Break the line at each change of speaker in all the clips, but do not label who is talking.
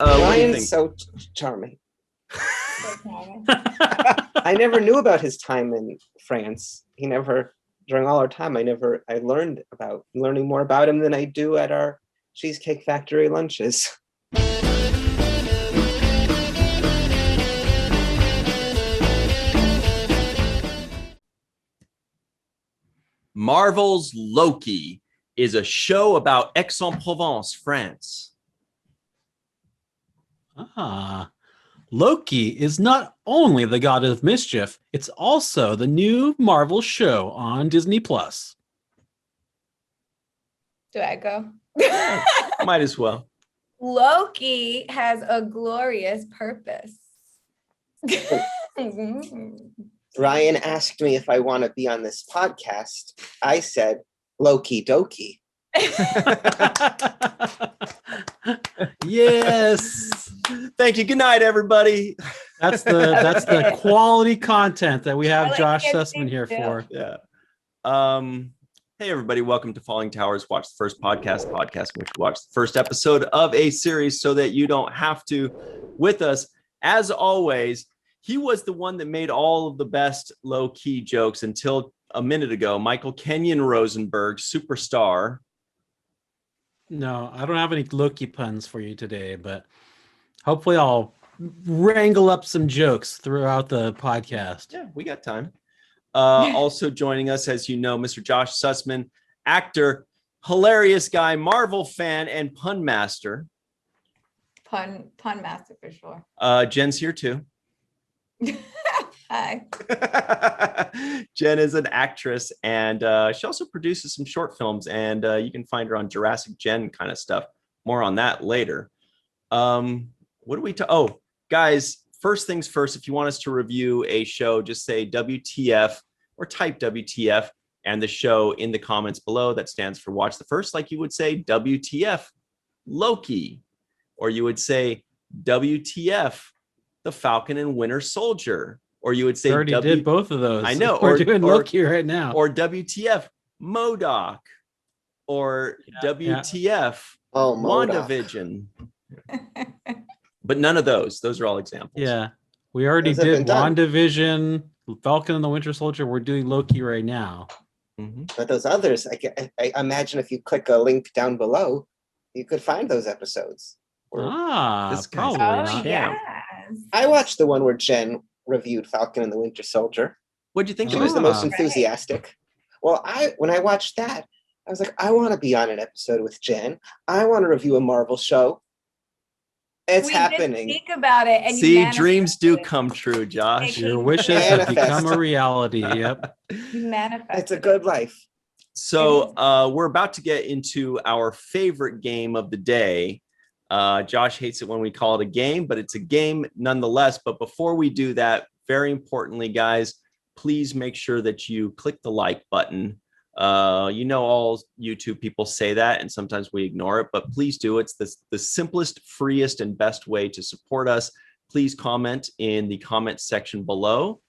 What do you think?
Ryan's so charming. I never knew about his time in France. During all our time, I learned about learning more about him than I do at our Cheesecake Factory lunches.
Marvel's Loki is a show about Aix-en-Provence, France.
Loki is not only the god of mischief, it's also the new Marvel show on Disney+.
Do I go?
Might as well.
Loki has a glorious purpose.
Ryan asked me if I want to be on this podcast. I said, Loki Doki.
Yes.
Thank you. Good night, everybody.
That's the quality content that we have
like
Josh
dancing
Sussman here
too.
for.
Yeah. Hey, everybody. Welcome to Falling Towers. Watch the first podcast in which we watch the first episode of a series so that you don't have to with us. As always, he was the one that made all of the best low-key jokes until a minute ago. Michael Kenyon Rosenberg, superstar.
No, I don't have any Loki puns for you today, but hopefully I'll wrangle up some jokes throughout the podcast.
Yeah, we got time. Also joining us, as you know, Mr. Josh Sussman, actor, hilarious guy, Marvel fan, and pun master.
Pun master for sure.
Jen's here too.
Hi.
Jen is an actress, and she also produces some short films, and you can find her on Jurassic Jen kind of stuff. More on that later. What do we Oh, guys, first things first, if you want us to review a show, just say WTF or type WTF and the show in the comments below. That stands for Watch the First, like you would say WTF Loki, or you would say WTF The Falcon and Winter Soldier, or you would say
already did both of those.
I know.
We're doing Loki right now.
Or WTF MODOK, or WTF WandaVision. But none of those. Those are all examples.
Yeah. We already did WandaVision, Falcon and the Winter Soldier. We're doing Loki right now.
Mm-hmm.
But those others, I imagine if you click a link down below, you could find those episodes.
This guy's
probably not.
Yes.
I watched the one where Jen reviewed Falcon and the Winter Soldier.
What'd you think?
She was the most enthusiastic. Well, when I watched that, I was like, I want to be on an episode with Jen. I want to review a Marvel show. It's happening.
Did speak about it. And
see, dreams do come true, Josh.
Your wishes have become a reality. Yep.
You manifest.
It's a good life.
So we're about to get into our favorite game of the day. Josh hates it when we call it a game, but it's a game nonetheless. But before we do that, very importantly, guys, please make sure that you click the like button. All YouTube people say that, and sometimes we ignore it, but please do. It's the simplest, freest, and best way to support us. Please comment in the comment section below.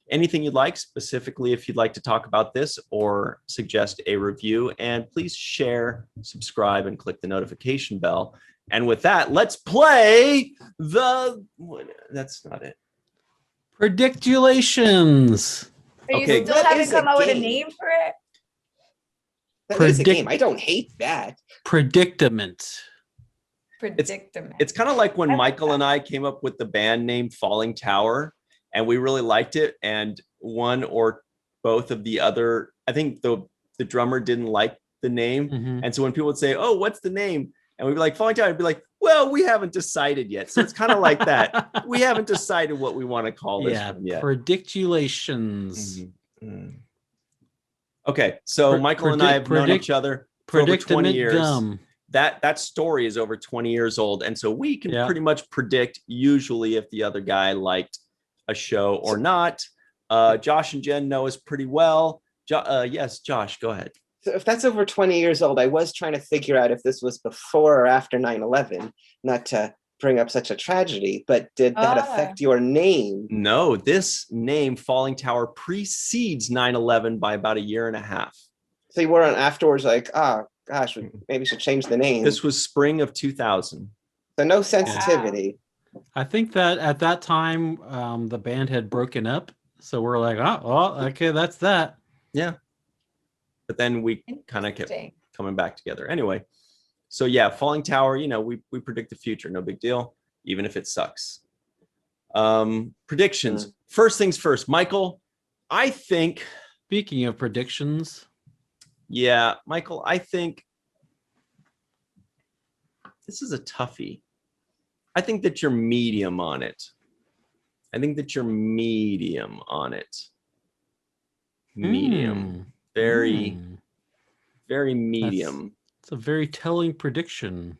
Anything you'd like, specifically if you'd like to talk about this or suggest a review, and please share, subscribe, and click the notification bell. And with that, let's play that's not it.
Predictulations.
Are you
Okay,
still
that
haven't
is a
come up with a
game.
name for it?
That is a game. I don't hate that.
Predicament.
Predicament.
It's kind of like when
I like
Michael
that.
and I came up with the band name Fallingtower, and we really liked it. And one or both of the other, I think the drummer didn't like the name.
Mm-hmm.
And so when people would say, oh, what's the name? And we'd be like, Fallingtower, I'd be like, well, we haven't decided yet. So it's kind of like that. We haven't decided what we want to call this one yet.
Prediculations.
Mm-hmm. Okay, so Michael and I have known each other for over 20 years.
Gum.
That story is over 20 years old. And so we can pretty much predict usually if the other guy liked a show or not. Josh and Jen know us pretty well. Yes, Josh, go ahead.
So if that's over 20 years old, I was trying to figure out if this was before or after 9/11, not to bring up such a tragedy, but did that affect your name?
No, this name, Fallingtower, precedes 9/11 by about a year and a half.
So you weren't afterwards like, oh, gosh, maybe we should change the name.
This was spring of 2000.
So no sensitivity.
I think that at that time, the band had broken up. So we're like, oh, well, okay, that's that.
Yeah. But then we kind of kept
Interesting.
coming back together. Anyway, so yeah, Falling Tower, we predict the future. No big deal, even if it sucks. Predictions. First things first, Michael, I think.
Speaking of predictions.
Yeah, Michael, I think this is a toughie. I think that you're medium on it. Medium. Very, very medium.
It's a very telling prediction.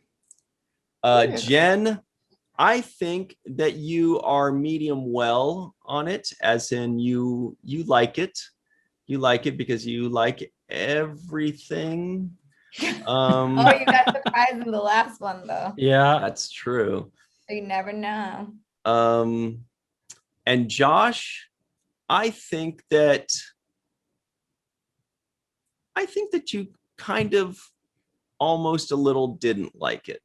Jen, I think that you are medium well on it, as in you like it. You like it because you like everything.
Oh, you got surprised in the last one though.
Yeah.
That's true.
You never know.
And Josh, I think that you kind of almost a little didn't like it.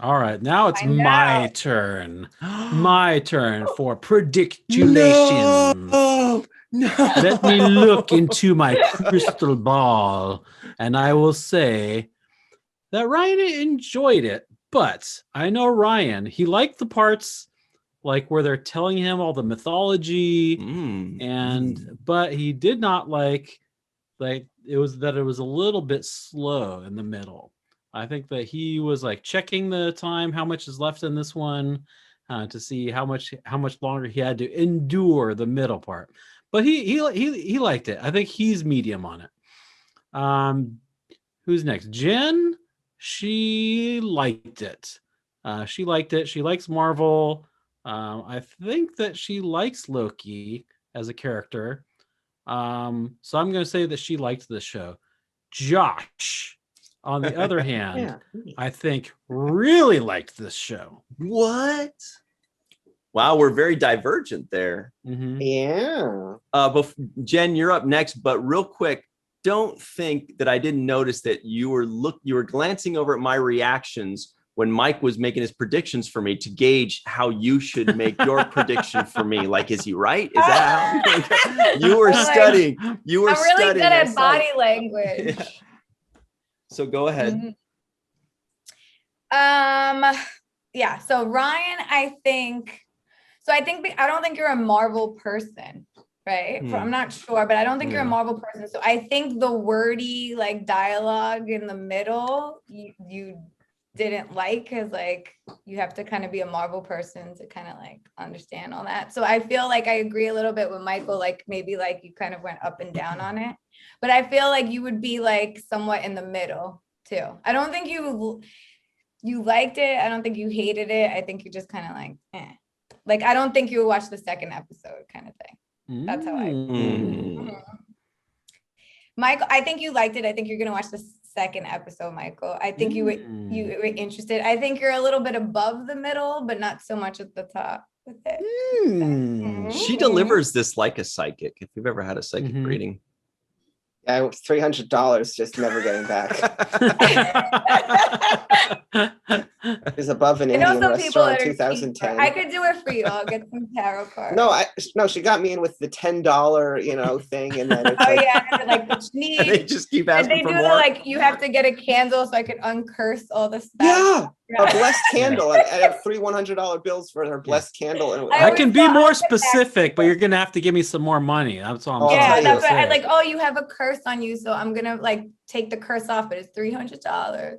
All right. Now it's
Find
my
out.
turn. My turn for predictulations.
No.
Let me look into my crystal ball, and I will say that Ryan enjoyed it. But I know Ryan, he liked the parts like where they're telling him all the mythology, but he did not like it was a little bit slow in the middle. I think that he was like checking the time, how much is left in this one, to see how much longer he had to endure the middle part. But he liked it. I think he's medium on it. Who's next? Jen. She liked it. She liked it. She likes Marvel. I think that she likes Loki as a character. So I'm going to say that she liked this show. Josh, on the other hand, I think really liked this show.
What? Wow, we're very divergent there.
Yeah.
Jen, you're up next, but real quick, don't think that I didn't notice that you were glancing over at my reactions when Mike was making his predictions for me to gauge how you should make your prediction for me. Like, is he right? Is that how you were studying? You were
I'm really
studying.
good at body language.
Yeah. So go ahead.
Yeah. So Ryan, I don't think you're a Marvel person, right? I'm not sure, but I don't think you're a Marvel person. So I think the wordy like dialogue in the middle, you didn't like, because like you have to kind of be a Marvel person to kind of like understand all that. So I feel like I agree a little bit with Michael, like maybe like you kind of went up and down on it, but I feel like you would be like somewhat in the middle too. I don't think you liked it. I don't think you hated it. I think you just kind of like, like, I don't think you would watch the second episode kind of thing. That's how I. Michael, I think you liked it. I think you're going to watch the second episode, Michael. I think you were interested. I think you're a little bit above the middle, but not so much at the top with it.
She delivers this like a psychic, if you've ever had a psychic reading.
Yeah, $300 just never getting back. Is above an Indian restaurant in 2010.
I could do it for you. I'll get some tarot cards.
No, she got me in with the $10, thing, and then it's
like what you need.
And they just keep asking for more.
Like you have to get a candle so I could uncurse all the stuff.
Yeah, a blessed candle. I have 3 $100 bills for her blessed candle. And
I can be more specific, but you're gonna have to give me some more money. That's all I'm
saying. That's what I like. Oh, you have a curse on you, so I'm gonna like take the curse off, but it's $300.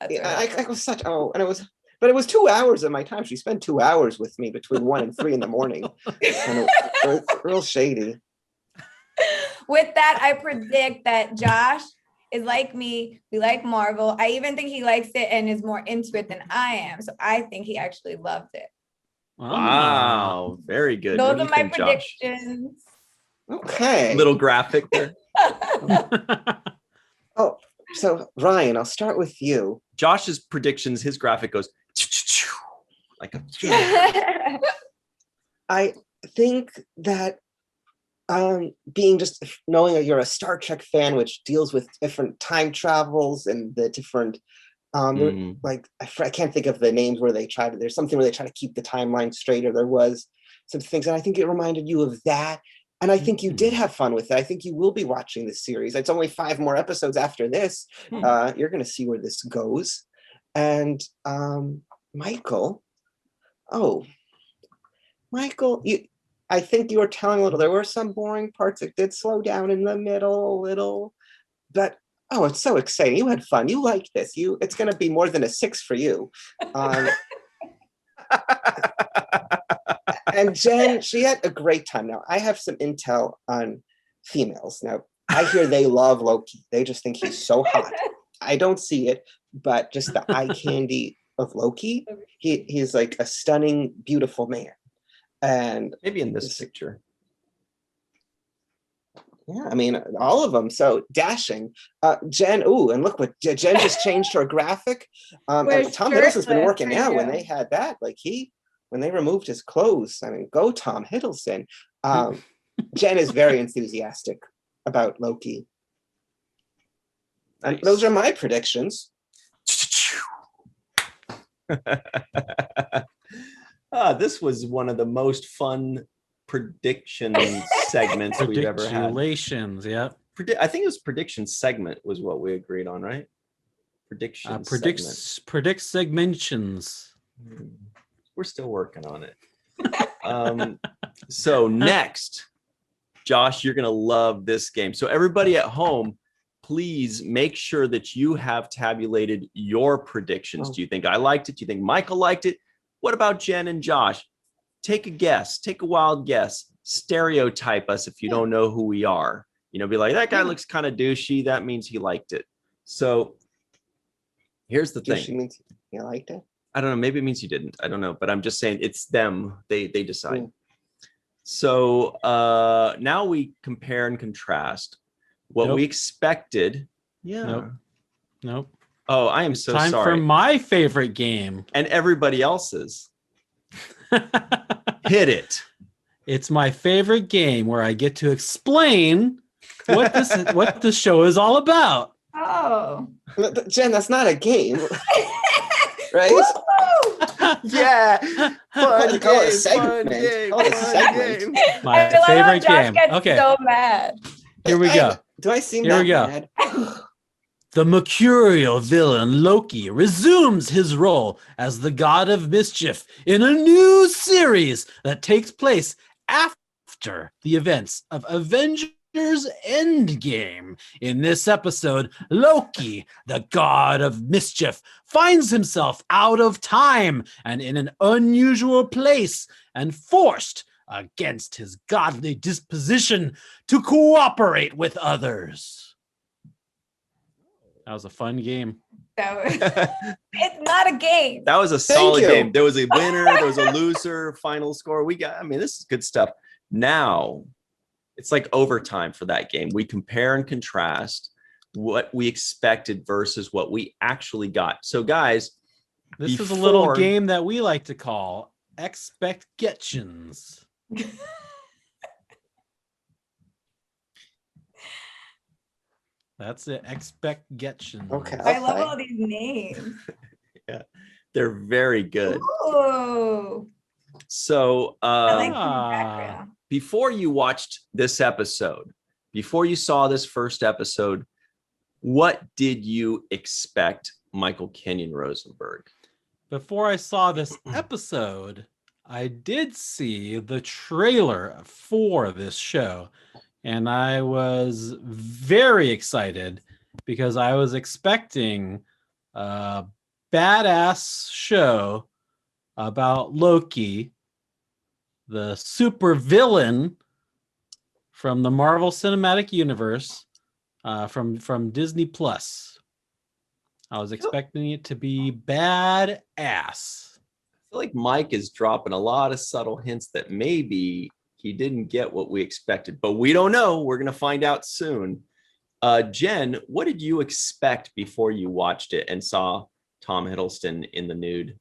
I was such but it was 2 hours of my time. She spent 2 hours with me between 1 and 3 in the morning. And it was real shady.
With that, I predict that Josh is like me. We like Marvel. I even think he likes it and is more into it than I am. So I think he actually loved it.
Wow, very good.
Those are my predictions.
Josh? Okay.
Little graphic there.
Oh, so Ryan, I'll start with you.
Josh's predictions, his graphic goes like a.
I think that being just knowing that you're a Star Trek fan, which deals with different time travels and the different, like I can't think of the names where they try to. There's something where they try to keep the timeline straight, or there was some things, and I think it reminded you of that. And I think you did have fun with it. I think you will be watching this series. It's only 5 more episodes after this. You're going to see where this goes. And Michael, I think you were telling a little. There were some boring parts. It did slow down in the middle a little, but it's so exciting. You had fun. You like this. It's going to be more than a 6 for you. And Jen, she had a great time. Now, I have some intel on females. Now, I hear they love Loki. They just think he's so hot. I don't see it, but just the eye candy of Loki. He's like a stunning, beautiful man. And
maybe in this picture.
Yeah, I mean, all of them. So dashing. Jen, and look what Jen just changed her graphic. And Tom Hiddleston's been working out when they had that. Like when they removed his clothes. I mean, go Tom Hiddleston. Jen is very enthusiastic about Loki. And those are my predictions.
This was one of the most fun prediction segments we've ever had.
Predictions, yeah.
I think it was prediction segment was what we agreed on, right? Prediction
predict segmentations.
We're still working on it. So next, Josh, you're gonna love this game. So everybody at home, please make sure that you have tabulated your predictions. Do you think I liked it? Do you think Michael liked it? What about Jen and Josh? Take a guess. Take a wild guess. Stereotype us if you don't know who we are. Be like, that guy looks kind of douchey. That means he liked it. So here's the thing.
Douchey means you liked it?
I don't know. Maybe it means you didn't. I don't know. But I'm just saying it's them. They decide. So now we compare and contrast what we expected. Yeah.
Nope.
Oh, I am so
sorry. Time for my favorite game.
And everybody else's. Hit it.
It's my favorite game where I get to explain what this show is all about.
Oh.
Jen, that's not a game. Right?
Yeah.
Fun call it a segment. Call it a segment.
My favorite game. Okay.
So mad.
Here we go.
Do I seem that mad?
The mercurial villain Loki resumes his role as the god of mischief in a new series that takes place after the events of Avengers Endgame. In this episode, Loki, the god of mischief, finds himself out of time and in an unusual place and forced, against his godly disposition, to cooperate with others. That was a fun game.
It's not a game.
That was a solid game. There was a winner, there was a loser, final score. This is good stuff. Now, it's like overtime for that game. We compare and contrast what we expected versus what we actually got. So, guys,
this is a little game that we like to call Expectations. That's it. Expectations.
Okay.
I love all these names.
Yeah, they're very good.
Ooh.
So,
I like the background.
Before you watched this episode, before you saw this first episode, what did you expect, Michael Kenyon Rosenberg?
Before I saw this episode, I did see the trailer for this show. And I was very excited because I was expecting a badass show about Loki, the super villain from the Marvel Cinematic Universe, from Disney Plus. I was expecting it to be badass.
I feel like Mike is dropping a lot of subtle hints that maybe he didn't get what we expected, but we don't know. We're going to find out soon. Jen, what did you expect before you watched it and saw Tom Hiddleston in the nude?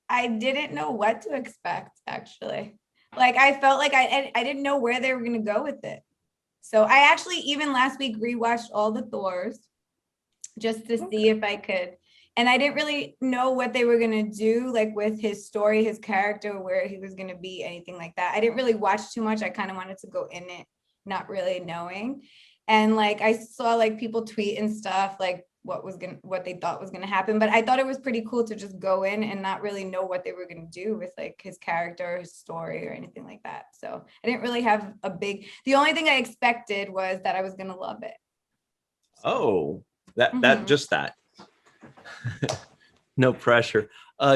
I didn't know what to expect, actually. Like I felt like I didn't know where they were gonna go with it. So I actually even last week rewatched all the Thors just to see if I could. And I didn't really know what they were gonna do, like with his story, his character, where he was gonna be, anything like that. I didn't really watch too much. I kind of wanted to go in it, not really knowing. And like I saw like people tweet and stuff, like what they thought was gonna happen. But I thought it was pretty cool to just go in and not really know what they were gonna do with like his character, his story, or anything like that. So I didn't really have the only thing I expected was that I was gonna love it.
Oh, just that. No pressure.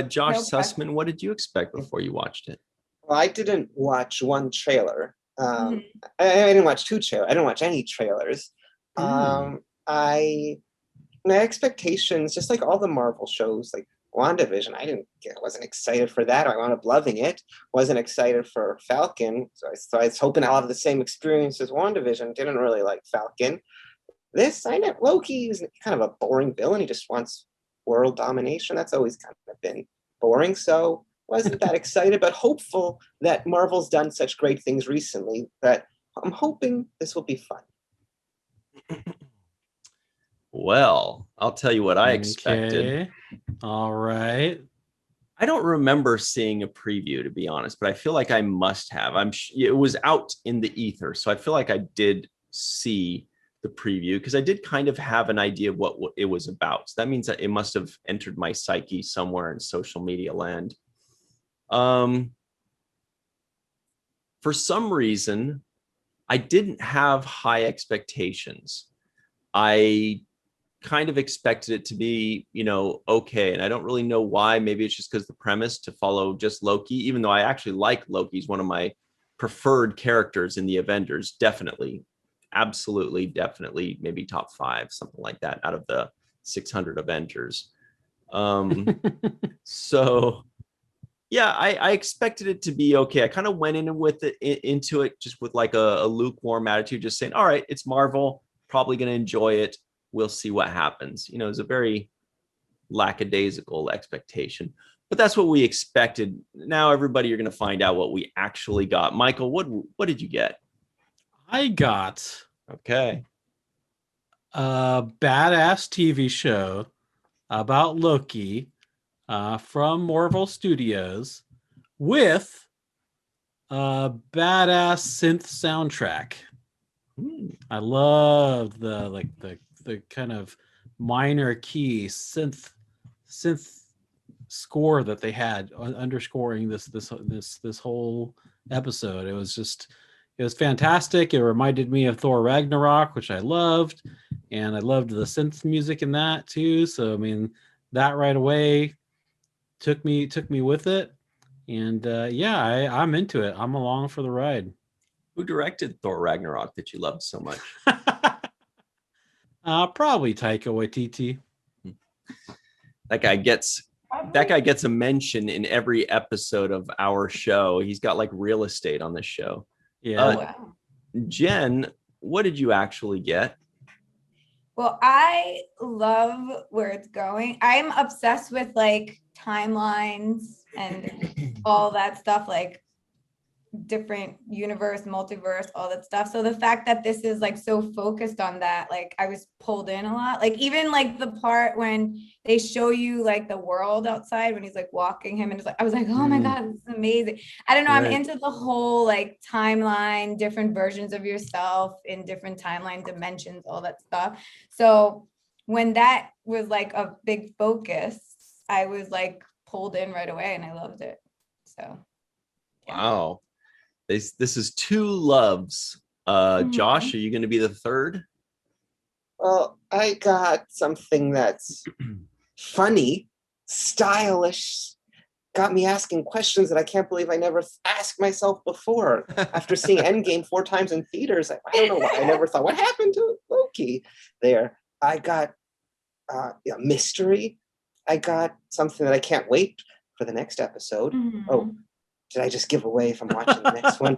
Josh Sussman, what did you expect before you watched it?
Well, I didn't watch one trailer. I didn't watch two trailers. I didn't watch any trailers. My expectations, just like all the Marvel shows, like WandaVision, I wasn't excited for that. I wound up loving it. Wasn't excited for Falcon, so I was hoping I'll have the same experience as WandaVision. Didn't really like Falcon. I know Loki is kind of a boring villain. He just wants world domination. That's always kind of been boring. So wasn't that excited, but hopeful that Marvel's done such great things recently that I'm hoping this will be fun.
Well, I'll tell you what I expected.
Okay. All right.
I don't remember seeing a preview, to be honest, but I feel like I must have. It was out in the ether, so I feel like I did see the preview because I did kind of have an idea of what it was about. So that means that it must have entered my psyche somewhere in social media land. For some reason, I didn't have high expectations. I kind of expected it to be, okay. And I don't really know why. Maybe it's just because the premise to follow just Loki, even though I actually like Loki. He's one of my preferred characters in the Avengers. Definitely. Absolutely. Definitely. Maybe top 5, something like that out of the 600 Avengers. So yeah, I expected it to be okay. I kind of went into it just with like a lukewarm attitude, just saying, all right, it's Marvel, probably going to enjoy it. We'll see what happens. It's a very lackadaisical expectation, but that's what we expected. Now, everybody, you're going to find out what we actually got. Michael, what did you get?
I got
a
badass TV show about Loki from Marvel Studios with a badass synth soundtrack. I love the kind of minor key synth score that they had underscoring this whole episode. It was fantastic. It reminded me of Thor Ragnarok, which I loved, and I loved the synth music in that too. So I mean, that right away took me with it, and I'm into it. I'm along for the ride.
Who directed Thor Ragnarok that you loved so much?
Probably Taika Waititi.
That guy gets a mention in every episode of our show. He's got like real estate on this show.
Yeah.
Wow.
Jen, what did you actually get?
Well, I love where it's going. I'm obsessed with like timelines and all that stuff, like different universe, multiverse, all that stuff. So the fact that this is like so focused on that, like I was pulled in a lot. Like even like the part when they show you like the world outside when he's like walking him, and it's like I was like, oh my God, this is amazing. I don't know. Right. I'm into the whole like timeline, different versions of yourself in different timeline dimensions, all that stuff. So when that was like a big focus, I was like pulled in right away and I loved it. So
yeah. Wow. This is 2 loves. Josh, are you going to be the third?
Well, I got something that's funny, stylish, got me asking questions that I can't believe I never asked myself before. After seeing Endgame 4 times in theaters, I don't know why I never thought, what happened to Loki there? I got mystery. I got something that I can't wait for the next episode. Oh, did I just give away if I'm watching the next one?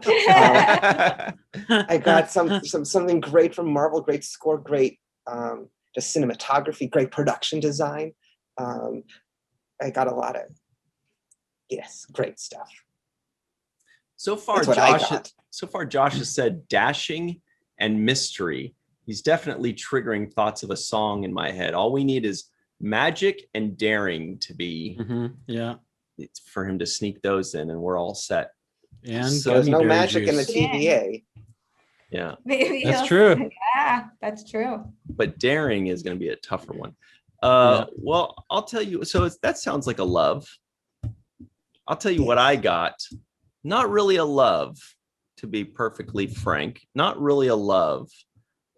I got something great from Marvel, great score, great just cinematography, great production design. I got a lot of, great stuff.
So far,
That's what I
Josh.
got.
So far, Josh has said dashing and mystery. He's definitely triggering thoughts of a song in my head. All we need is magic and daring to be
Yeah.
for him to sneak those in, and we're all set.
And
So
There's
gummy
no
berry
magic in the
juice.
TVA.
Yeah,
Maybe
That's
he'll-
true.
Yeah, that's true.
but daring is going to be a tougher one.
Yeah.
Well, I'll tell you. So that sounds like a love. I'll tell you what I got. Not really a love, to be perfectly frank. Not really a love.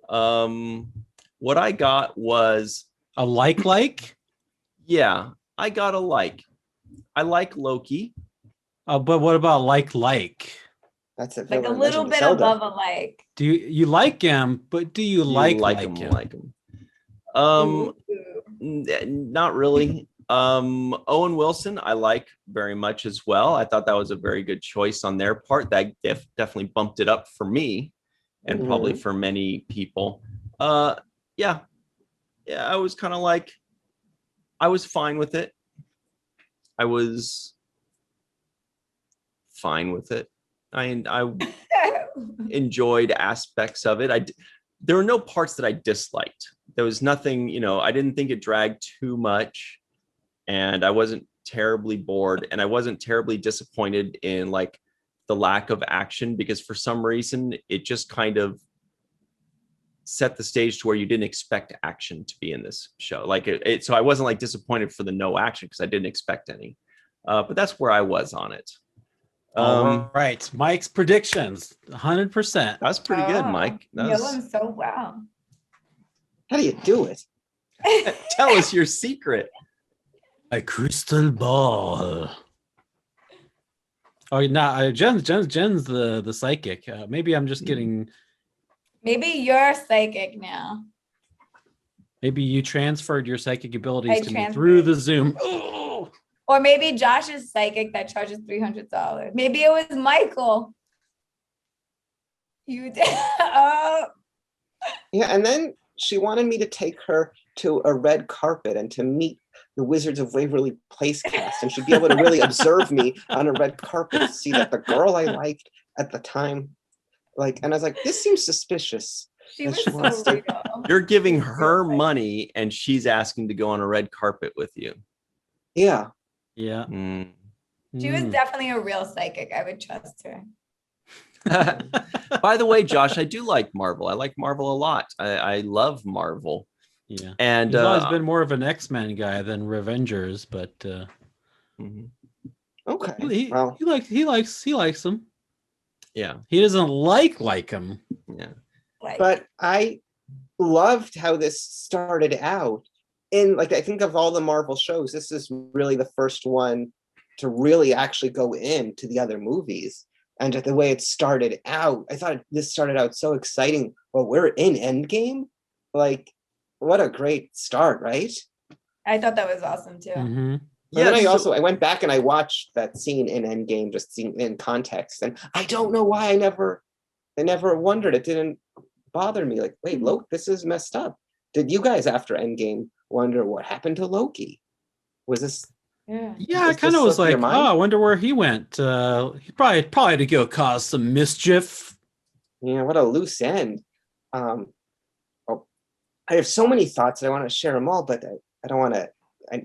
What I got was
A like.
yeah, I got a like. I like Loki.
But what about like?
That's a
Like
villain
a
in
little
Legend of
bit
Zelda.
above a like.
Do you like him? But do you like
him?
him?
Like him.
Ooh.
Not really. Owen Wilson, I like very much as well. I thought that was a very good choice on their part. That definitely bumped it up for me, and probably for many people. Yeah, I was kind of like, I was fine with it. I was fine with it. I enjoyed aspects of it. There were no parts that I disliked. There was nothing, I didn't think it dragged too much, and I wasn't terribly bored, and I wasn't terribly disappointed in like the lack of action, because for some reason it just kind of set the stage to where you didn't expect action to be in this show. Like so I wasn't like disappointed for the no action because I didn't expect any. But that's where I was on it.
All right, Mike's predictions, 100%.
That's pretty good, Mike.
You know him so well.
How do you do it?
Tell us your secret.
A crystal ball. Oh, no, Jen's the psychic. Maybe I'm just getting.
Maybe you're psychic now.
Maybe you transferred your psychic abilities
I
to me
transferred.
through the Zoom. Oh.
Or maybe Josh is psychic that charges $300. Maybe it was Michael. You did. Oh.
Yeah, and then she wanted me to take her to a red carpet and to meet the Wizards of Waverly Place cast, and she'd be able to really observe me on a red carpet to see that the girl I liked at the time, and I was like, this seems suspicious.
She
And
was
she
so
wants to-
real.
You're giving her money and she's asking to go on a red carpet with you.
Yeah.
Yeah.
She was definitely a real psychic. I would trust her.
By the way, Josh, I do like Marvel. I like Marvel a lot. I love Marvel.
Yeah.
And
He's always been more of an X-Men guy than Revengers, but
Okay.
he likes them.
Yeah.
He doesn't like him.
Yeah.
But I loved how this started out. And I think of all the Marvel shows, this is really the first one to really actually go into the other movies. And the way it started out, I thought this started out so exciting. Well, we're in Endgame. What a great start, right?
I thought that was awesome too.
Mm-hmm.
Yeah. Then I went back and I watched that scene in Endgame, just seen in context. And I don't know why I never wondered. It didn't bother me. Wait, Loki, this is messed up. Did you guys after Endgame wonder what happened to Loki? Was this?
Yeah, I kind of was like, I wonder where he went. He probably had to go cause some mischief.
Yeah, what a loose end. I have so many thoughts and I want to share them all, but I don't want to.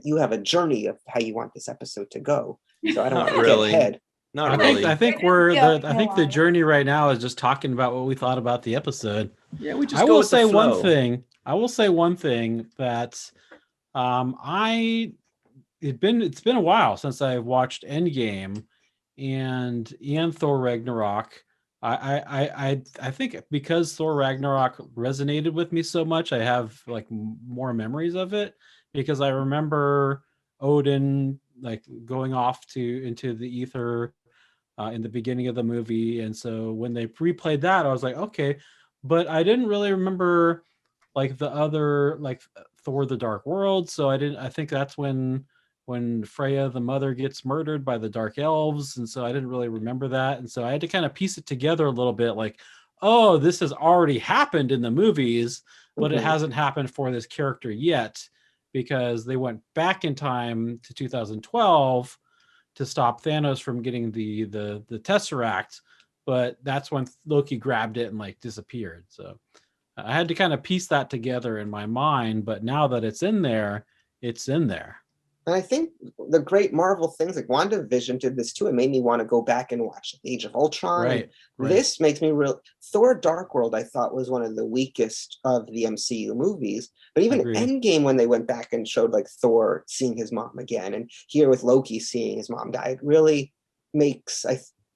You have a journey of how you want this episode to go, so I don't want to
really.
get ahead.
Not really.
I think the journey right now is just talking about what we thought about the episode.
Yeah, we just.
I
go
will
with the
say one
flow.
thing. I will say one thing that it's been a while since I've watched Endgame and Thor Ragnarok. I think because Thor Ragnarok resonated with me so much, I have more memories of it, because I remember Odin going off into the ether in the beginning of the movie, and so when they replayed that, I was like, okay, but I didn't really remember the other Thor: The Dark World. So I think that's when Freya the mother gets murdered by the Dark Elves, and so I didn't really remember that, and so I had to kind of piece it together a little bit. Oh, this has already happened in the movies, but it hasn't happened for this character yet, because they went back in time to 2012 to stop Thanos from getting the Tesseract, but that's when Loki grabbed it and like disappeared. So I had to kind of piece that together in my mind, but now that it's in there, it's in there.
And I think the great Marvel things like WandaVision did this too. It made me want to go back and watch Age of Ultron.
Right.
This makes me real. Thor: Dark World, I thought, was one of the weakest of the MCU movies. But even Endgame, when they went back and showed like Thor seeing his mom again, and here with Loki seeing his mom die, it really makes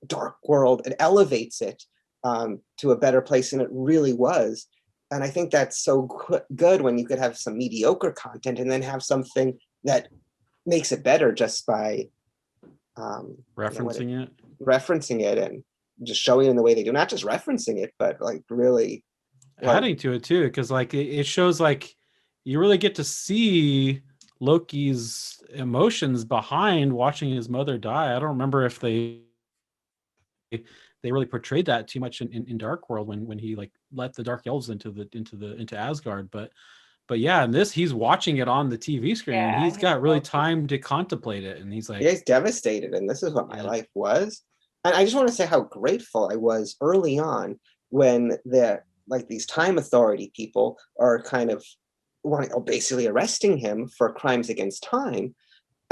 Dark World, it elevates it to a better place than it really was. And I think that's so good when you could have some mediocre content and then have something that makes it better just by
referencing
it and just showing it in the way they do. Not just referencing it, but like really
adding to it too, because like it shows like you really get to see Loki's emotions behind watching his mother die. I don't remember if they really portrayed that too much in Dark World when he like let the Dark Elves into Asgard, but yeah, in this he's watching it on the TV screen and he's got really time to contemplate it, and he's like,
he's devastated, and this is what my life was. And I just want to say how grateful I was early on when these time authority people are kind of basically arresting him for crimes against time.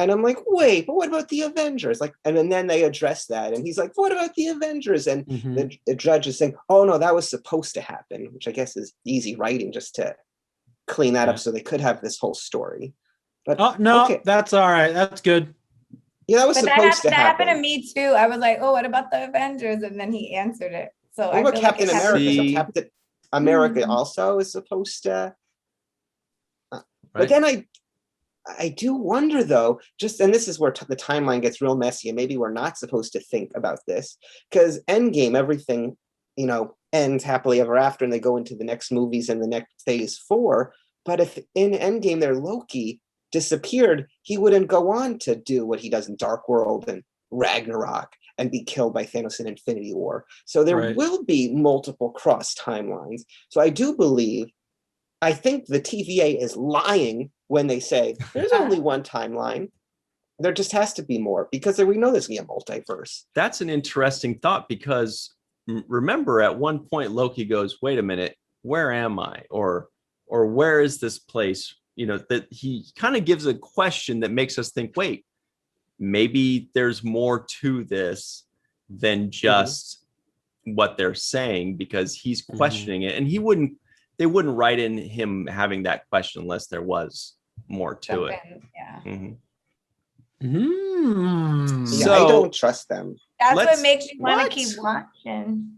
And I'm like, wait, but what about the Avengers? Like, and then they address that, and he's like, what about the Avengers? And the judge is saying, oh no, that was supposed to happen, which I guess is easy writing just to clean that up so they could have this whole story. But
that's all right. That's good.
Yeah, that was supposed to happen.
That happened to me too. I was like, oh, what about the Avengers? And then he answered it. So
what about Captain America? So Captain America also is supposed to. But then I do wonder though, and this is where the timeline gets real messy, and maybe we're not supposed to think about this, because Endgame, everything, ends happily ever after, and they go into the next movies and the next phase 4. But if in Endgame their Loki disappeared, he wouldn't go on to do what he does in Dark World and Ragnarok and be killed by Thanos in Infinity War. So there will be multiple cross timelines. So I think the TVA is lying when they say there's only one timeline. There just has to be more, because we know there's going to be a multiverse.
That's an interesting thought, because remember at one point Loki goes, wait a minute, where am I? Or where is this place? That he kind of gives a question that makes us think, wait, maybe there's more to this than just what they're saying, because he's questioning it, and they wouldn't write in him having that question unless there was more to it.
So I don't trust them.
That's what makes you want to keep watching.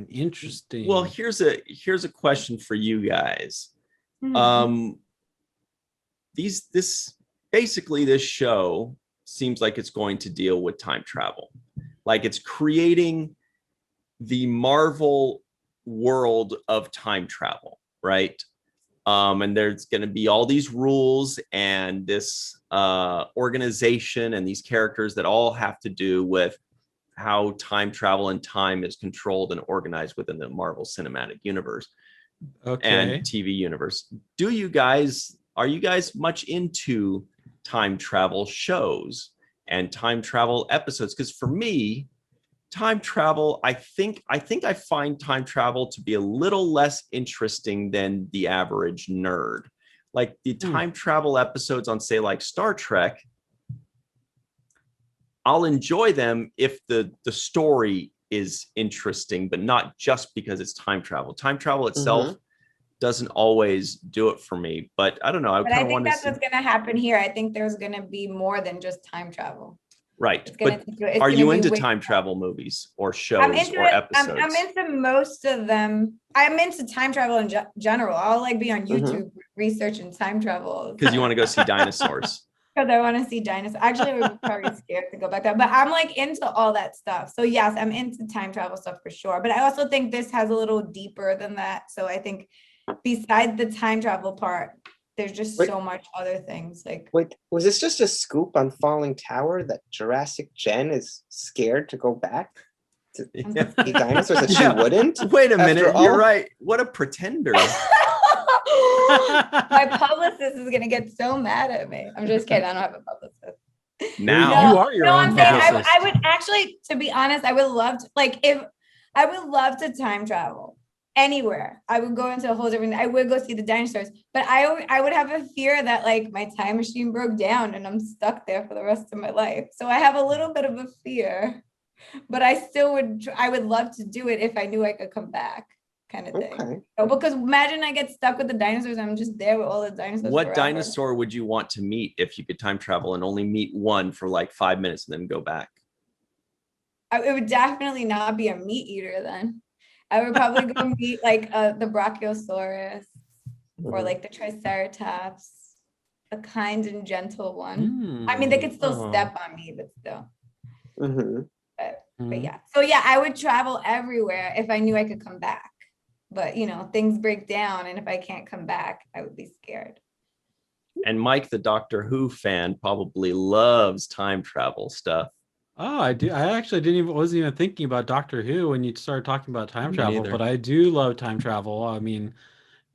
Interesting.
Well, here's a question for you guys. This show seems like it's going to deal with time travel, like it's creating the Marvel world of time travel, right? And there's going to be all these rules and this organization and these characters that all have to do with how time travel and time is controlled and organized within the Marvel Cinematic Universe and TV universe. Are you guys much into time travel shows and time travel episodes? Because for me, time travel, I think I find time travel to be a little less interesting than the average nerd. Like the time travel episodes on, say, like Star Trek, I'll enjoy them if the story is interesting, but not just because it's time travel. Time travel itself doesn't always do it for me, but I don't know.
I think that's what's going to happen here. I think there's going to be more than just time travel.
Right. But are you into time travel movies or shows or episodes?
I'm into most of them. I'm into time travel in general. I'll be on YouTube researching time travel.
Because you want to go see dinosaurs.
Because I want to see dinosaurs. Actually, I would be probably scared to go back there. But I'm into all that stuff. So yes, I'm into time travel stuff for sure. But I also think this has a little deeper than that. So I think besides the time travel part, there's just so much other things.
Wait, was this just a scoop on Fallingtower that Jurassic Jen is scared to go back to see dinosaurs that she wouldn't?
Wait a minute, you're right. What a pretender.
My publicist is gonna get so mad at me. I'm just kidding. I don't have a publicist.
Now.
You are your own
I'm saying
physicist.
I would actually, to be honest, I would love to, like, if I would love to time travel anywhere. I would go into a whole different, I would go see the dinosaurs, but I would have a fear that like my time machine broke down and I'm stuck there for the rest of my life. So I have a little bit of a fear, but I would love to do it if I knew I could come back, kind of thing.
Okay.
So, because imagine I get stuck with the dinosaurs, I'm just there with all the dinosaurs.
What
forever.
dinosaur would you want to meet if you could time travel and only meet one for like 5 minutes and then go back?
It would definitely not be a meat eater then. I would probably go meet like the Brachiosaurus or like the Triceratops, a kind and gentle one. I mean, they could still step on me, but still. But yeah. So yeah, I would travel everywhere if I knew I could come back. But you know, things break down, and if I can't come back, I would be scared.
And Mike, the Doctor Who fan, probably loves time travel stuff.
Oh, I do. I actually wasn't even thinking about Doctor Who when you started talking about time travel,
neither.
but I do love time travel. I mean,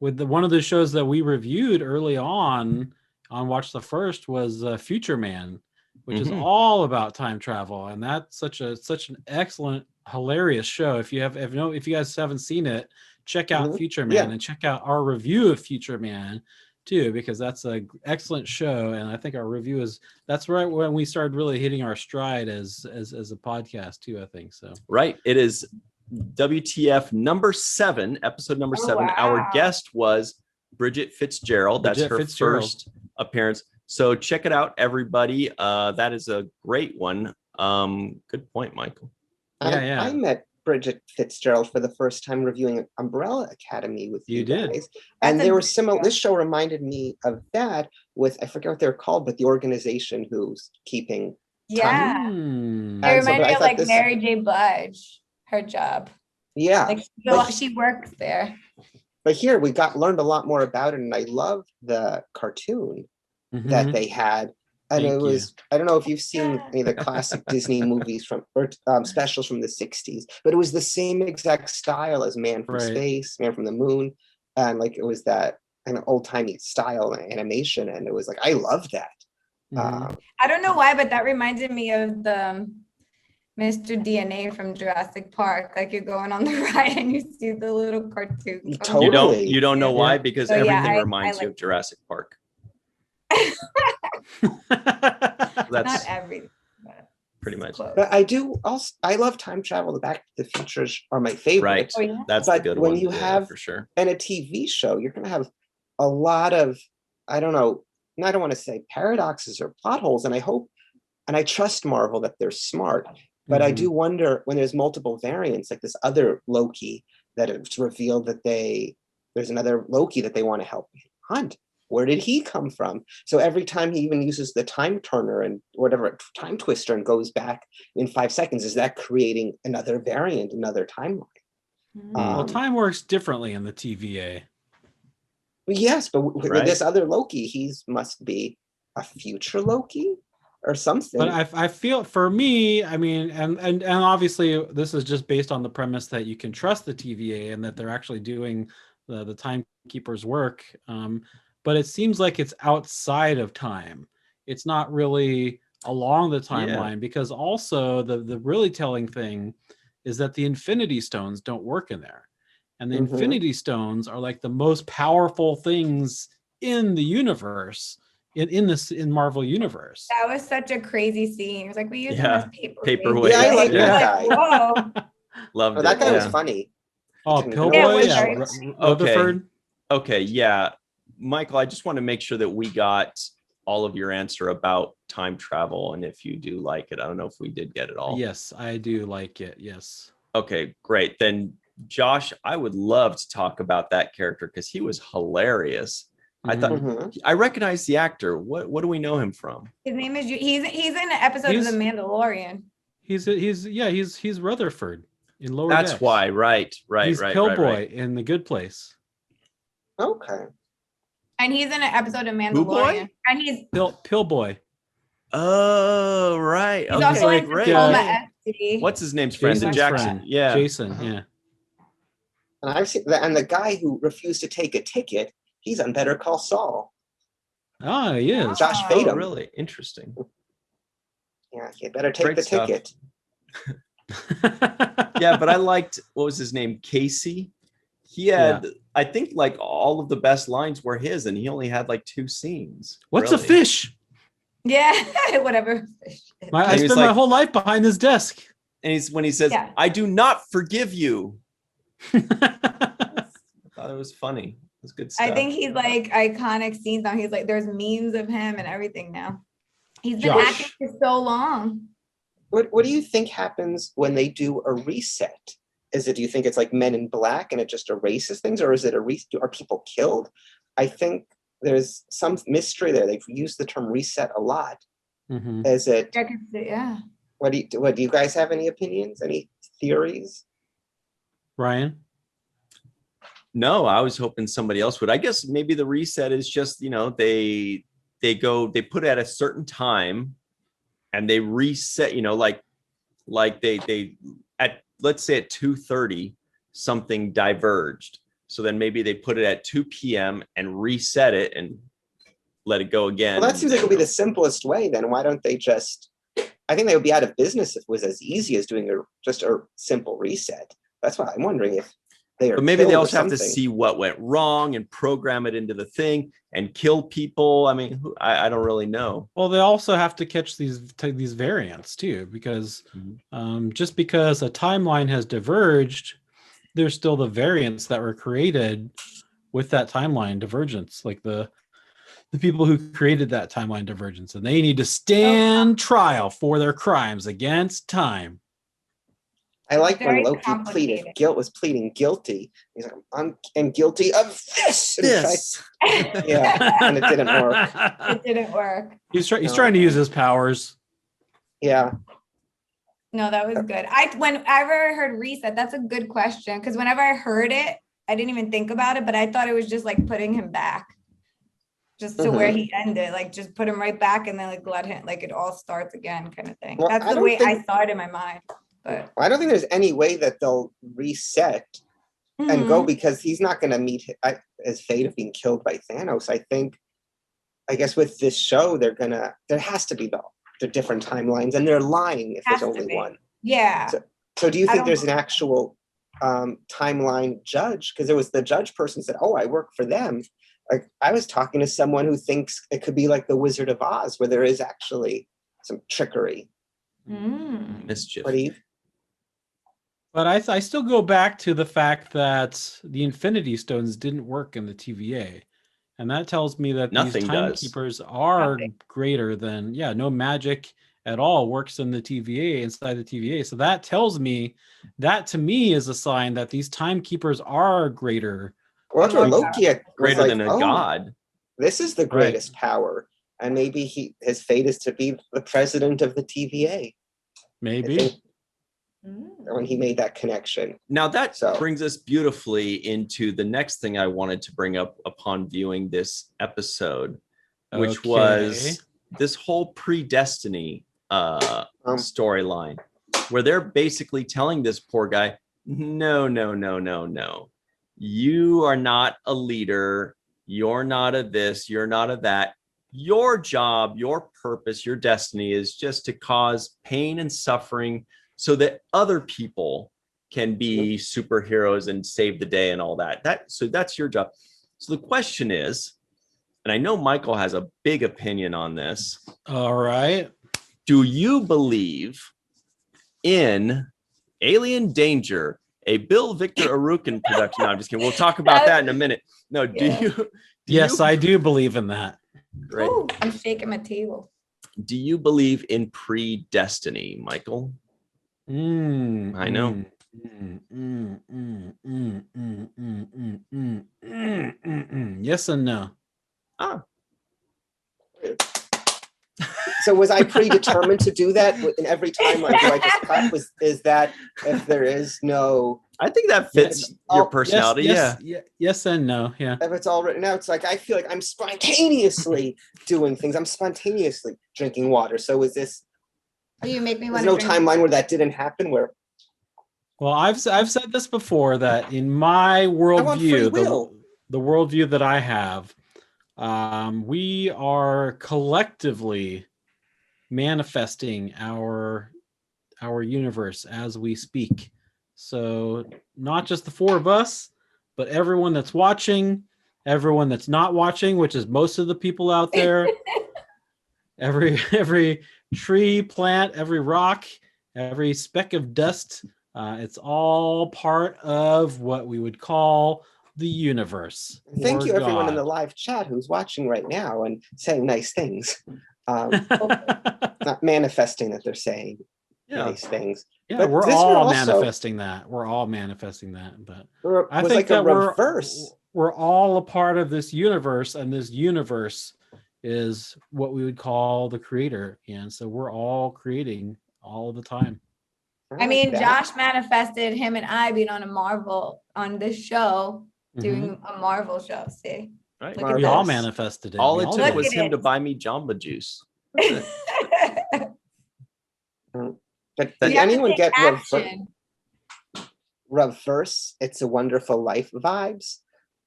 with one of the shows that we reviewed early on Watch the First was Future Man, which is all about time travel, and that's such an excellent, hilarious show. If you guys haven't seen it, check out Future Man and check out our review of Future Man too, because that's an excellent show, and I think our review that's right when we started really hitting our stride as a podcast too, I think so.
Right. It is WTF number 7, episode number 7.
Wow.
Our guest was Bridget Fitzgerald. That's her first appearance. So check it out, everybody. That is a great one. Good point, Michael.
I met Bridget Fitzgerald for the first time reviewing Umbrella Academy with you guys. And they were similar. This show reminded me of that with, I forget what they're called, but the organization who's keeping time.
It reminded me of like Mary J. Blige, her job.
Yeah.
Like she works there.
But here we learned a lot more about it, and I loved the cartoon that they had. And I don't know if you've seen any of the classic Disney movies or specials from the 60s, but it was the same exact style as Man from Space, Man from the Moon. And like, it was that kind of old timey style and animation. And it was like, I love that.
I don't know why, but that reminded me of the Mr. DNA from Jurassic Park. Like you're going on the ride and you see the little cartoon.
Totally.
You don't know why? Because everything reminds you of Jurassic Park. That's
not everything, but
pretty much.
But I love time travel. The Back to the Futures are my favorite.
Right. That's the good one.
When you have
for sure.
And a TV show, you're going to have a lot of, I don't want to say paradoxes or plot holes. And I hope, and I trust Marvel that they're smart, but I do wonder when there's multiple variants, like this other Loki that it's revealed that there's another Loki that they want to help hunt. Where did he come from? So every time he even uses the time turner and whatever time twister and goes back in 5 seconds, is that creating another variant, another timeline?
Well, time works differently in the TVA.
Yes, but with this other Loki, he must be a future Loki or something.
But I feel, for me, I mean, and obviously this is just based on the premise that you can trust the TVA and that they're actually doing the timekeeper's work. But it seems like it's outside of time. It's not really along the timeline, because also the really telling thing is that the Infinity Stones don't work in there. And the Infinity Stones are like the most powerful things in the universe, in Marvel Universe.
That was such a crazy scene. It was like, we use them as
paperweight.
Yeah, I like that guy.
Whoa.
Loved it.
That guy was funny.
Oh, Pillboy, Rutherford.
Okay, yeah. Michael, I just want to make sure that we got all of your answer about time travel, and if you do like it. I don't know if we did get it all.
Yes, I do like it. Yes.
Okay, great. Then Josh, I would love to talk about that character because he was hilarious. I thought I recognized the actor. What do we know him from?
His name is he's in an episode of The Mandalorian.
He's Rutherford in Lower
That's
Decks.
why, right.
He's Pillboy in The Good Place.
Okay.
And he's in an episode of Mandalorian. And he's
Pillboy.
Oh, right.
He's also in Tacoma FC.
What's his name's friend? Jackson.
Friend.
Yeah.
Jason, yeah.
And I've seen that, and the guy who refused to take a ticket, he's on Better Call Saul.
Oh, he is.
Josh Fadem.
Oh, really? Interesting.
Yeah, you better take
Great
the
stuff.
ticket.
Yeah, but I liked, what was his name? Casey. He had, I think, like all of the best lines were his, and he only had like 2 scenes.
What's
really.
a fish?
Yeah, whatever.
I
he was
spent my
like-
whole life behind this desk.
And he's when he says,
Yeah.
"I do not forgive you." I thought it was funny. It was good stuff.
I think he's like iconic scenes now. He's like, there's memes of him and everything now. He's been
Josh.
acting for so long.
What do you think happens when they do a reset? Do you think it's like Men in Black and it just erases things, or is it are people killed? I think there's some mystery there. They've used the term reset a lot.
Mhm.
Is it?
I can see, yeah.
What do you guys have any opinions? Any theories?
Ryan?
No, I was hoping somebody else would. I guess maybe the reset is just, they put it at a certain time and they reset, like they at, let's say at 2:30, something diverged. So then maybe they put it at 2 p.m. and reset it and let it go again.
Well, that seems like it would be the simplest way. Then why don't they just? I think they would be out of business if it was as easy as doing just a simple reset. That's why I'm wondering if they are.
But maybe they
killed or
also have to
something.
see what went wrong and program it into the thing and kill people. I mean, I don't really know.
Well, they also have to catch these variants too, because just because a timeline has diverged, there's still the variants that were created with that timeline divergence, like the people who created that timeline divergence, and they need to stand trial for their crimes against time.
I like when
Very
Loki
complicated.
was pleading guilty. He's like, I'm guilty of this. And yeah, and it didn't work.
It didn't work.
He's trying to use his powers.
Yeah.
No, that was good. Whenever I heard reset, that's a good question. Because whenever I heard it, I didn't even think about it, but I thought it was just like putting him back. Just to where he ended, like just put him right back and then like let him, like it all starts again kind of thing.
Well,
That's the way I saw it in my mind. But
I don't think there's any way that they'll reset and go, because he's not going to meet his fate of being killed by Thanos. I guess with this show, there has to be the different timelines, and they're lying if there's only one.
Yeah.
So do you think there's an actual timeline judge? Because there was the judge person said, "Oh, I work for them." Like I was talking to someone who thinks it could be like the Wizard of Oz, where there is actually some trickery.
Mischief.
What do you?
But I still go back to the fact that the Infinity Stones didn't work in the TVA. And that tells me that
Nothing
these
does.
timekeepers are greater than, no magic at all works in the TVA, inside the TVA. So that tells me, that to me is a sign that these timekeepers are greater.
Well, that's where Loki was
Greater
like,
than a god.
This is the greatest power. And maybe his fate is to be the president of the TVA.
Maybe.
When he made that connection.
Now that brings us beautifully into the next thing I wanted to bring up upon viewing this episode, which was this whole pre-Destiny storyline, where they're basically telling this poor guy, no. You are not a leader. You're not a this. You're not a that. Your job, your purpose, your destiny is just to cause pain and suffering so that other people can be superheroes and save the day and all that. So that's your job. So the question is, and I know Michael has a big opinion on this.
All right.
Do you believe in Alien Danger, a Bill Victor Arukin production? No, I'm just kidding. We'll talk about that in a minute. No,
Yes, I do believe in that.
Right.
Ooh, I'm shaking my table.
Do you believe in pre-Destiny, Michael? I know.
Yes and no.
So was I predetermined to do that in every timeline? Do I just clap? Is that if there is no?
I think that fits your personality.
Yes and no. Yeah.
If it's all written out, it's like I feel like I'm spontaneously doing things. I'm spontaneously drinking water. So is this?
You make me
There's
want
no timeline where that didn't happen.
Well, I've said this before, that in my worldview, the worldview that I have, we are collectively manifesting our universe as we speak. So not just the four of us, but everyone that's watching, everyone that's not watching, which is most of the people out there. Every tree, plant, every rock, every speck of dust, it's all part of what we would call the universe.
Thank you, everyone in
God.
the live chat who's watching right now and saying nice things. Not manifesting that they're saying nice things.
Yeah,
But
we're
this
all
also-
manifesting that. We're all manifesting that. But I
was
think
like
that
a reverse.
we're all a part of this universe, and this universe is what we would call the creator. And so we're all creating all the time.
I mean, Josh manifested him and I being on this show, doing a Marvel show. See,
Right.
Look at
We all
this.
manifested it.
All
We
it
all
took
did.
was
Look at
him
it.
to buy me Jamba Juice. That's it.
But
Did
did anyone get
action?
reverse It's a Wonderful Life vibes?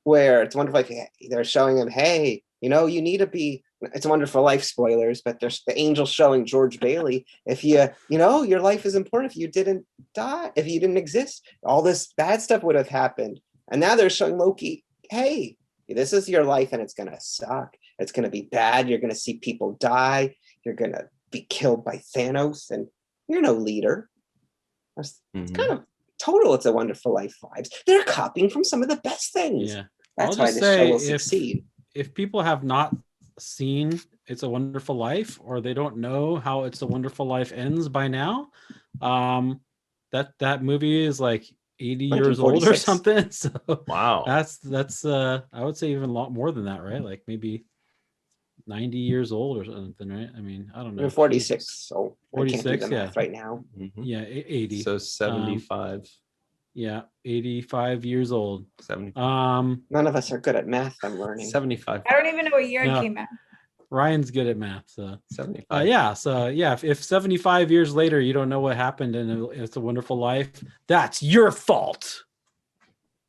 Where It's a Wonderful Life, they're showing him, hey, you need to be, It's a Wonderful Life spoilers, but there's the angel showing George Bailey, if your life is important. If you didn't die, if you didn't exist, all this bad stuff would have happened. And now they're showing Loki, hey, this is your life and it's going to suck. It's going to be bad. You're going to see people die. You're going to be killed by Thanos and you're no leader. It's kind of total It's a Wonderful Life vibes. They're copying from some of the best things.
Yeah.
That's
I'll
why
just
this show
say,
will succeed.
If people have not seen It's a Wonderful Life, or they don't know how It's a Wonderful Life ends by now, that movie is like 80 years old or
1946.
something. So
Wow.
that's I would say even a lot more than that, right? Like maybe 90 years old or something, right? I mean, I don't know.
I'm 46, so
46,
I can't do the
yeah.
math right now.
Yeah, 80.
So 75.
Yeah, 85 years old.
75.
None of us are good at math, I'm learning.
75.
I don't even know what year it
No.
came out.
Ryan's good at math, so
75.
if 75 years later you don't know what happened in It's a Wonderful Life, that's your fault,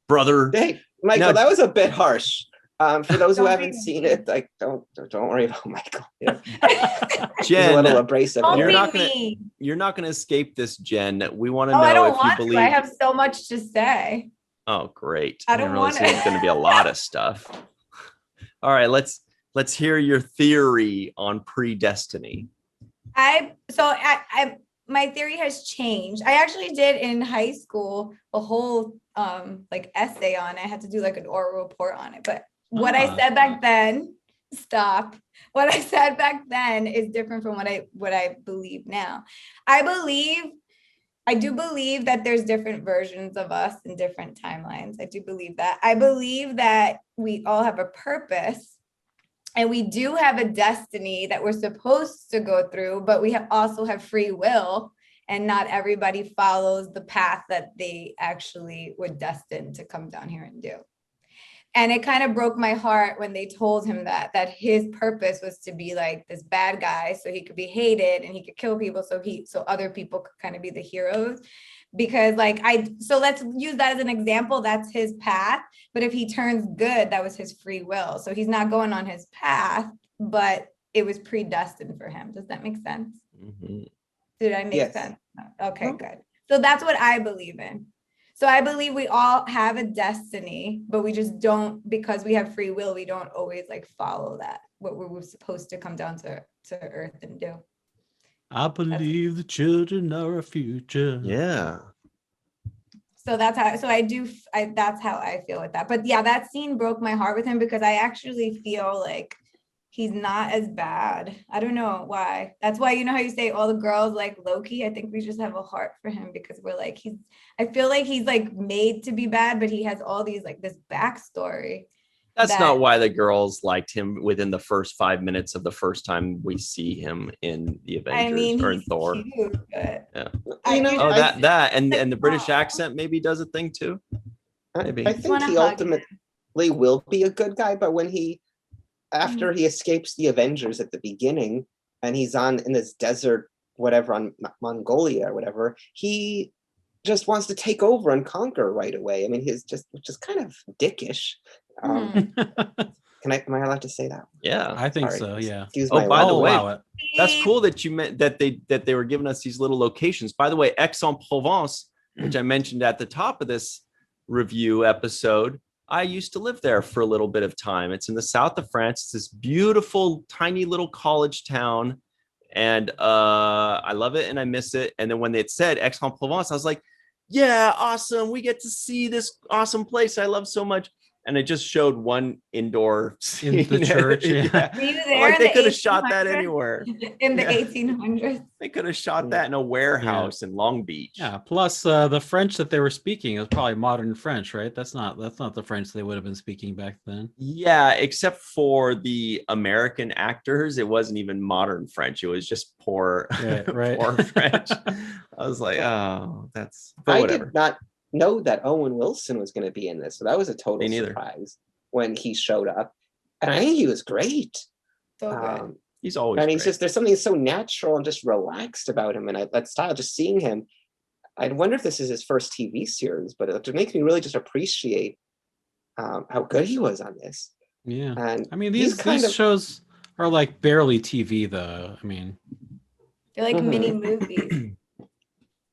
Brother.
Hey, Michael,
No.
that was a bit harsh. For those who
Don't
haven't
be-
seen it, like don't worry about Michael. Yeah. He's a
Jen,
little abrasive.
Don't
You're
be
not gonna-
mean.
you're not going to escape this, Jen. We want to
Oh, I
know
don't
if you
want
believe.
to. I have so much to say.
Oh, great.
I
didn't
don't
realize
wanna-
there's going to be a lot of stuff. All right, let's hear your theory on predestiny.
My theory has changed. I actually did in high school a whole like essay on it. I had to do like an oral report on it. But what I said back then, what I said back then is different from what I believe now. I do believe that there's different versions of us in different timelines. I do believe that. I believe that we all have a purpose and we do have a destiny that we're supposed to go through, but we also have free will, and not everybody follows the path that they actually were destined to come down here and do. And it kind of broke my heart when they told him that his purpose was to be like this bad guy, so he could be hated and he could kill people, so other people could kind of be the heroes. Because so let's use that as an example. That's his path. But if he turns good, that was his free will. So he's not going on his path, but it was predestined for him. Does that make sense?
Mm-hmm.
Did I make
Yes.
sense? Okay, good. So that's what I believe in. So I believe we all have a destiny, but we just don't, because we have free will, we don't always follow that, what we were supposed to come down to earth and do.
I believe the children are our future.
Yeah.
So that's how, that's how I feel with that. But yeah, that scene broke my heart with him because I actually feel like he's not as bad. I don't know why. That's why, you know how you say all the girls like Loki? I think we just have a heart for him because we're like, I feel like he's made to be bad, but he has all these this backstory.
That's not why the girls liked him within the first 5 minutes of the first time we see him in the Avengers or in
he's
Thor.
cute, but
Yeah.
Oh,
that and the British accent maybe does a thing too. Maybe.
I think he ultimately will be a good guy, but when after he escapes the Avengers at the beginning and he's in this desert, whatever, on Mongolia or whatever, he just wants to take over and conquer right away. I mean, which is kind of dickish. Because Am I allowed to say that?
Yeah.
I think
Sorry.
so. Yeah.
Excuse
Oh,
my
by the
I'll
way,
allow it.
that's cool that you meant that they were giving us these little locations. By the way, Aix-en-Provence, which I mentioned at the top of this review episode, I used to live there for a little bit of time. It's in the south of France. It's this beautiful, tiny little college town. And I love it and I miss it. And then when they had said Aix-en-Provence, I was like, yeah, awesome. We get to see this awesome place I love so much. And it just showed one indoor scene.
In the church. Yeah.
Were you there
Like
in
they
the
could have shot that
1800s?
anywhere.
In the
Yeah.
1800s.
They could have shot that in a warehouse in Long Beach.
Yeah. Plus, the French that they were speaking is probably modern French, right? That's not the French they would have been speaking back then.
Yeah, except for the American actors, it wasn't even modern French. It was just poor,
Right.
poor French. I was like, oh, that's. But
I
whatever.
did not know that Owen Wilson was going to be in this, so that was a total
Me neither.
surprise when he showed up, and I think he was great.
So good.
He's always.
And he's
great.
just there's something so natural and just relaxed about him, and that style. Just seeing him, I wonder if this is his first TV series, but it makes me really just appreciate how good he was on this.
Yeah.
And
I mean,
he's
these shows are like barely TV, though. I mean,
They're like
Mhm.
mini movies.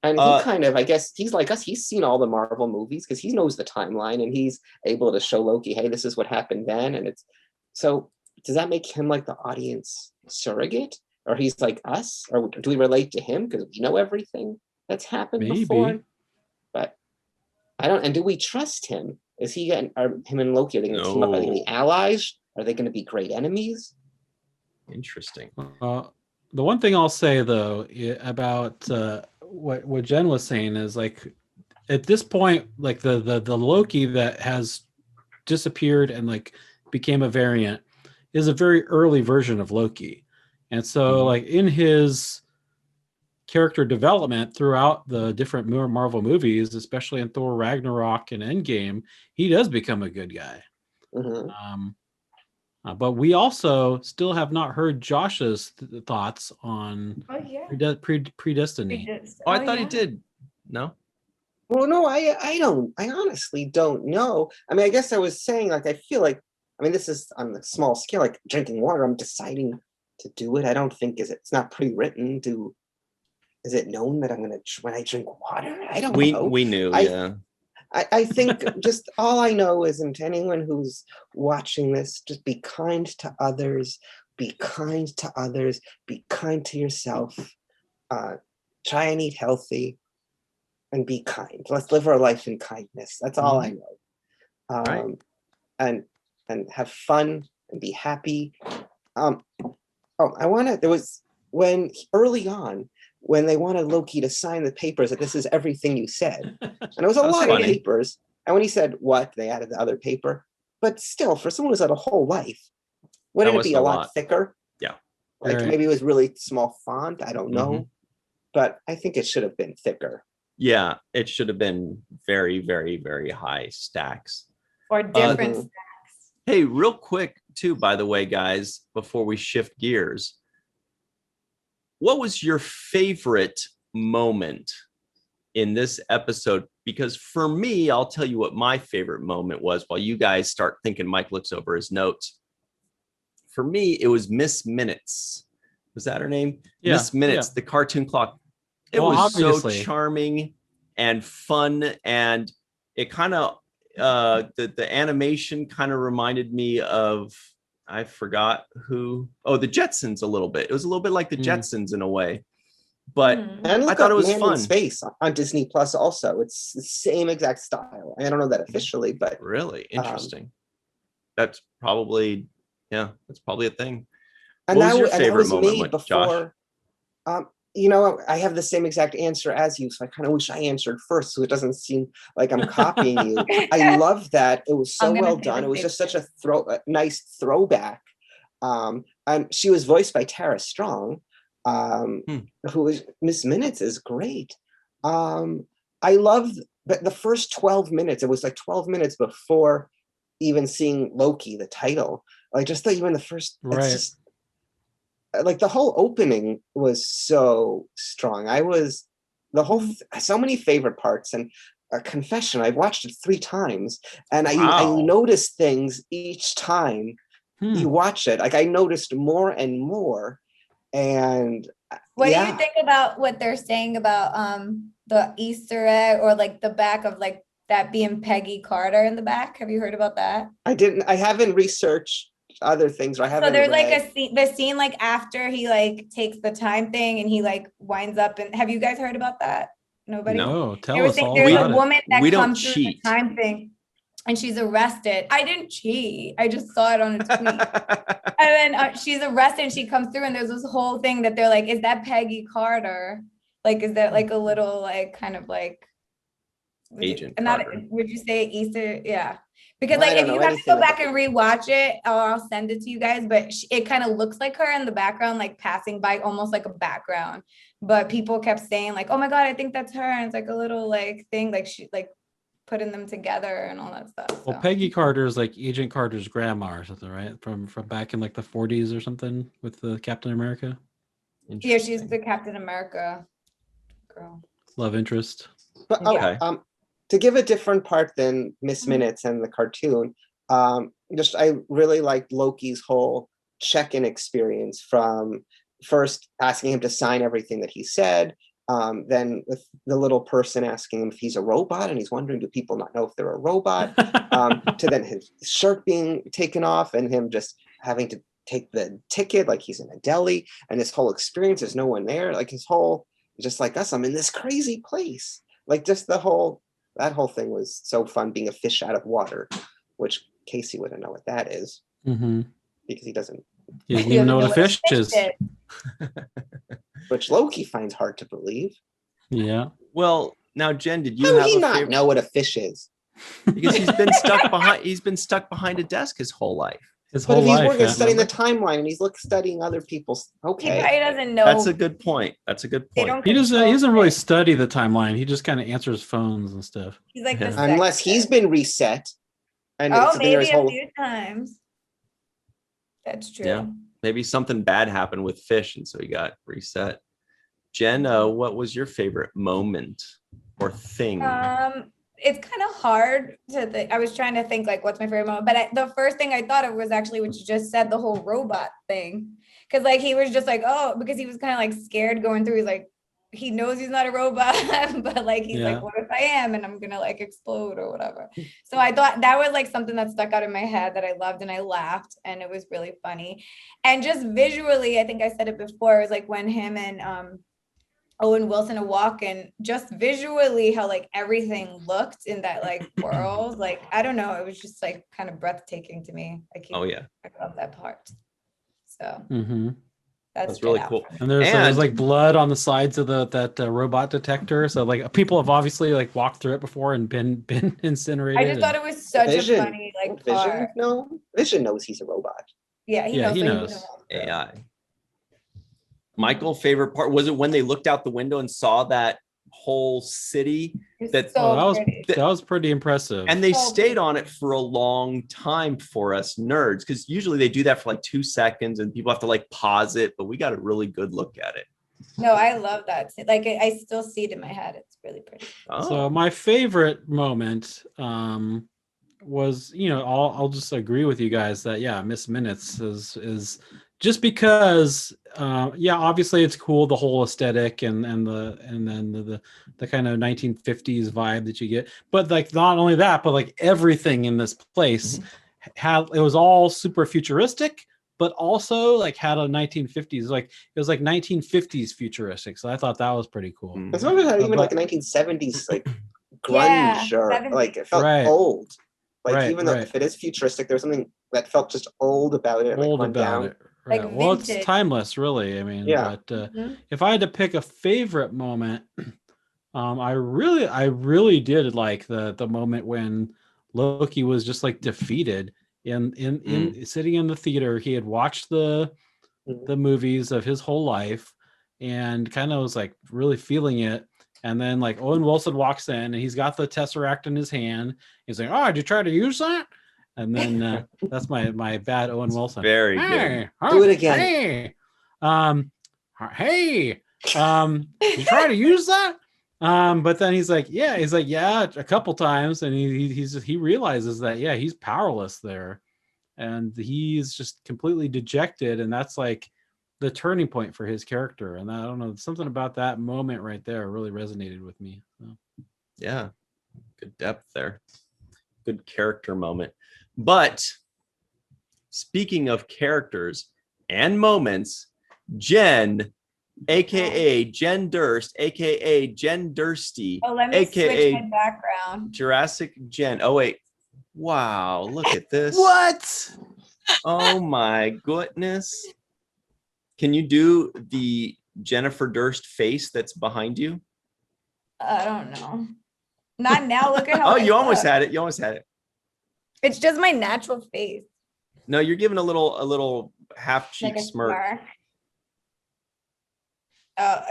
And he kind of, I guess, he's like us. He's seen all the Marvel movies because he knows the timeline, and he's able to show Loki, hey, this is what happened then. And it's so. Does that make him like the audience surrogate, or he's like us, or do we relate to him because we know everything that's happened
Maybe.
before? But I don't. And do we trust him? Is he him and Loki? Are they going to team up? Are they going to be allies? Are they going to be great enemies?
Interesting.
the one thing I'll say though about what Jen was saying is like at this point, like the Loki that has disappeared and like became a variant is a very early version of Loki, and so like in his character development throughout the different Marvel movies, especially in Thor Ragnarok and Endgame, he does become a good guy.
Mm-hmm.
But we also still have not heard Josh's thoughts on Predestiny.
Oh, I thought he did. No.
Well, no, I don't. I honestly don't know. I mean, I guess I was saying like I feel like. I mean, this is on a small scale, like drinking water. I'm deciding to do it. I don't think it's not pre-written. Is it known that I'm gonna when I drink water? I don't know.
We knew. Yeah.
I think just all I know is, and to anyone who's watching this, just be kind to others, be kind to others, be kind to yourself, try and eat healthy, and be kind. Let's live our life in kindness. That's all I know.
Right.
And have fun and be happy. There was when early on, when they wanted Loki to sign the papers that this is everything you said. And it was a lot of papers. And when he said what, they added the other paper. But still, for someone who's had a whole life, wouldn't it be a lot thicker?
Yeah.
Like maybe it was really small font. I don't know. But I think it should have been thicker.
Yeah, it should have been very, very, very high stacks.
Or different stacks.
Hey, real quick, too, by the way, guys, before we shift gears. What was your favorite moment in this episode? Because for me, I'll tell you what my favorite moment was while you guys start thinking. Mike looks over his notes. For me, it was Miss Minutes. Was that her name?
Yeah,
Miss Minutes, the cartoon clock. It was obviously so charming and fun. And it kind of, the animation kind of reminded me of, I forgot who. Oh, the Jetsons a little bit. It was a little bit like the Jetsons in a way, but
and
I thought it was
Man
fun.
In Space on Disney Plus also. It's the same exact style. I don't know that officially, but
really interesting. That's probably that's probably a thing.
And
what was your
that was
favorite moment,
made before. I have the same exact answer as you, so I kind of wish I answered first, so it doesn't seem like I'm copying you. I love that. It was so well done. It was just such a nice throwback. And she was voiced by Tara Strong, who is Miss Minutes is great. I loved the first 12 minutes. It was like 12 minutes before even seeing Loki, the title. Like just even the first, just, like the whole opening was so strong. So many favorite parts, and a confession, I've watched it 3 times, and I noticed things each time you watch it, like I noticed more and more. And
what do you think about what they're saying about the Easter egg, or like the back of like that being Peggy Carter in the back? Have you heard about that?
I haven't researched other things, or I haven't.
So there's like the scene like after he like takes the time thing and he like winds up, and have you guys heard about that? Nobody?
No, tell us all
there's
about
a
it.
woman that
We don't
comes through the
cheat.
time thing and she's arrested. I didn't cheat. I just saw it on a tweet. And then she's arrested and she comes through and there's this whole thing that they're like, is that Peggy Carter? Like, is that like a little like kind of like
Agent
not,
Carter.
would you say Easter? Yeah. Because
Well,
like
I
if
don't
you
know
have to go
anything
back and rewatch it, or I'll send it to you guys, but it kind of looks like her in the background, like passing by, almost like a background. But people kept saying like, oh my God, I think that's her. And it's like a little like thing, like she like putting them together and all that stuff.
Well, Peggy Carter is like Agent Carter's grandma or something, right? From back in like the 40s or something with the Captain America.
Yeah, she's the Captain America girl.
Love interest.
But,
Okay.
To give a different part than Miss Minutes and the cartoon, I really liked Loki's whole check-in experience, from first asking him to sign everything that he said, then with the little person asking him if he's a robot, and he's wondering, do people not know if they're a robot? To then his shirt being taken off and him just having to take the ticket like he's in a deli, and his whole experience, there's no one there, like his whole, just like us, I'm in this crazy place. Like just that whole thing was so fun, being a fish out of water, which Casey wouldn't know what that is, because he doesn't
even know what a fish is.
Which Loki finds hard to believe.
Yeah.
Well, now Jen, did you
How would
have
he
a
not
favorite?
know what a fish is?
Because he's been stuck behind a desk his whole life.
His
But
whole
if he's
life.
working,
yeah.
studying the timeline, and he's studying other people's.
He
Okay,
probably doesn't know.
That's a good point. That's a good
They
point.
don't
He doesn't
control
really
it.
study the timeline. He just kind of answers phones and stuff.
He's like
Yeah.
the
unless
secretary.
he's been reset, and
Oh,
it's
maybe
his
a
whole.
few times. That's true.
Yeah. Maybe something bad happened with fish, and so he got reset. Jen, what was your favorite moment or thing?
It's kind of hard to think. I was trying to think like what's my favorite moment, but the first thing I thought of was actually what you just said, the whole robot thing. Because like he was just like, oh, because he was kind of like scared going through. He's like, he knows he's not a robot, but like he's like, what if I am and I'm gonna like explode or whatever. So I thought that was like something that stuck out in my head that I loved, and I laughed, and it was really funny. And just visually, I think I said it before, it was like when him and Owen Wilson are walking, just visually how like everything looked in that like world, like I don't know, it was just like kind of breathtaking to me. I love that part. So that's
really cool.
And there's like blood on the sides of that robot detector, so like people have obviously like walked through it before and been incinerated.
I just thought it was such a funny like part.
Vision knows he's a robot.
Yeah, he knows.
AI. Michael, favorite part, was it when they looked out the window and saw that whole city? That
was pretty impressive.
And they stayed on it for a long time for us nerds, because usually they do that for like 2 seconds and people have to like pause it, but we got a really good look at it.
No, I love that. Like I still see it in my head. It's really pretty.
So my favorite moment was, I'll just agree with you guys that Miss Minutes is just because obviously it's cool, the whole aesthetic and then the kind of 1950s vibe that you get, but like not only that, but like everything in this place it was all super futuristic, but also like had a 1950s, like it was like 1950s futuristic. So I thought that was pretty cool.
As long as it had even like a 1970s like grunge or like it felt old. Like even though if it is futuristic, there was something that felt just old about it.
Old
like
about it. Right.
Like
well, it's timeless, really. I mean, but if I had to pick a favorite moment, I really did like the moment when Loki was just like defeated in sitting in the theater. He had watched the movies of his whole life and kind of was like really feeling it. And then like Owen Wilson walks in and he's got the Tesseract in his hand. He's like, "Oh, did you try to use that?" And then that's my bad Owen Wilson.
Very good.
Do it again.
Hey, you try to use that? But then he's like, a couple times, and he realizes that he's powerless there. and he's just completely dejected, and that's like the turning point for his character. And I don't know, something about that moment right there really resonated with me. So.
Yeah, good depth there. Good character moment. But speaking of characters and moments, Jen, aka Jen Durst, aka Jen Dursty,
Oh, let me switch my background.
Jurassic Jen. Oh wait, wow! Look at this.
What?
Oh my goodness! Can you do the Jennifer Durst face that's behind you?
I don't know. Not now. Look at how.
Oh, you almost had it. You almost had it.
It's just my natural face.
No, you're giving a little half cheek
Like a
smirk.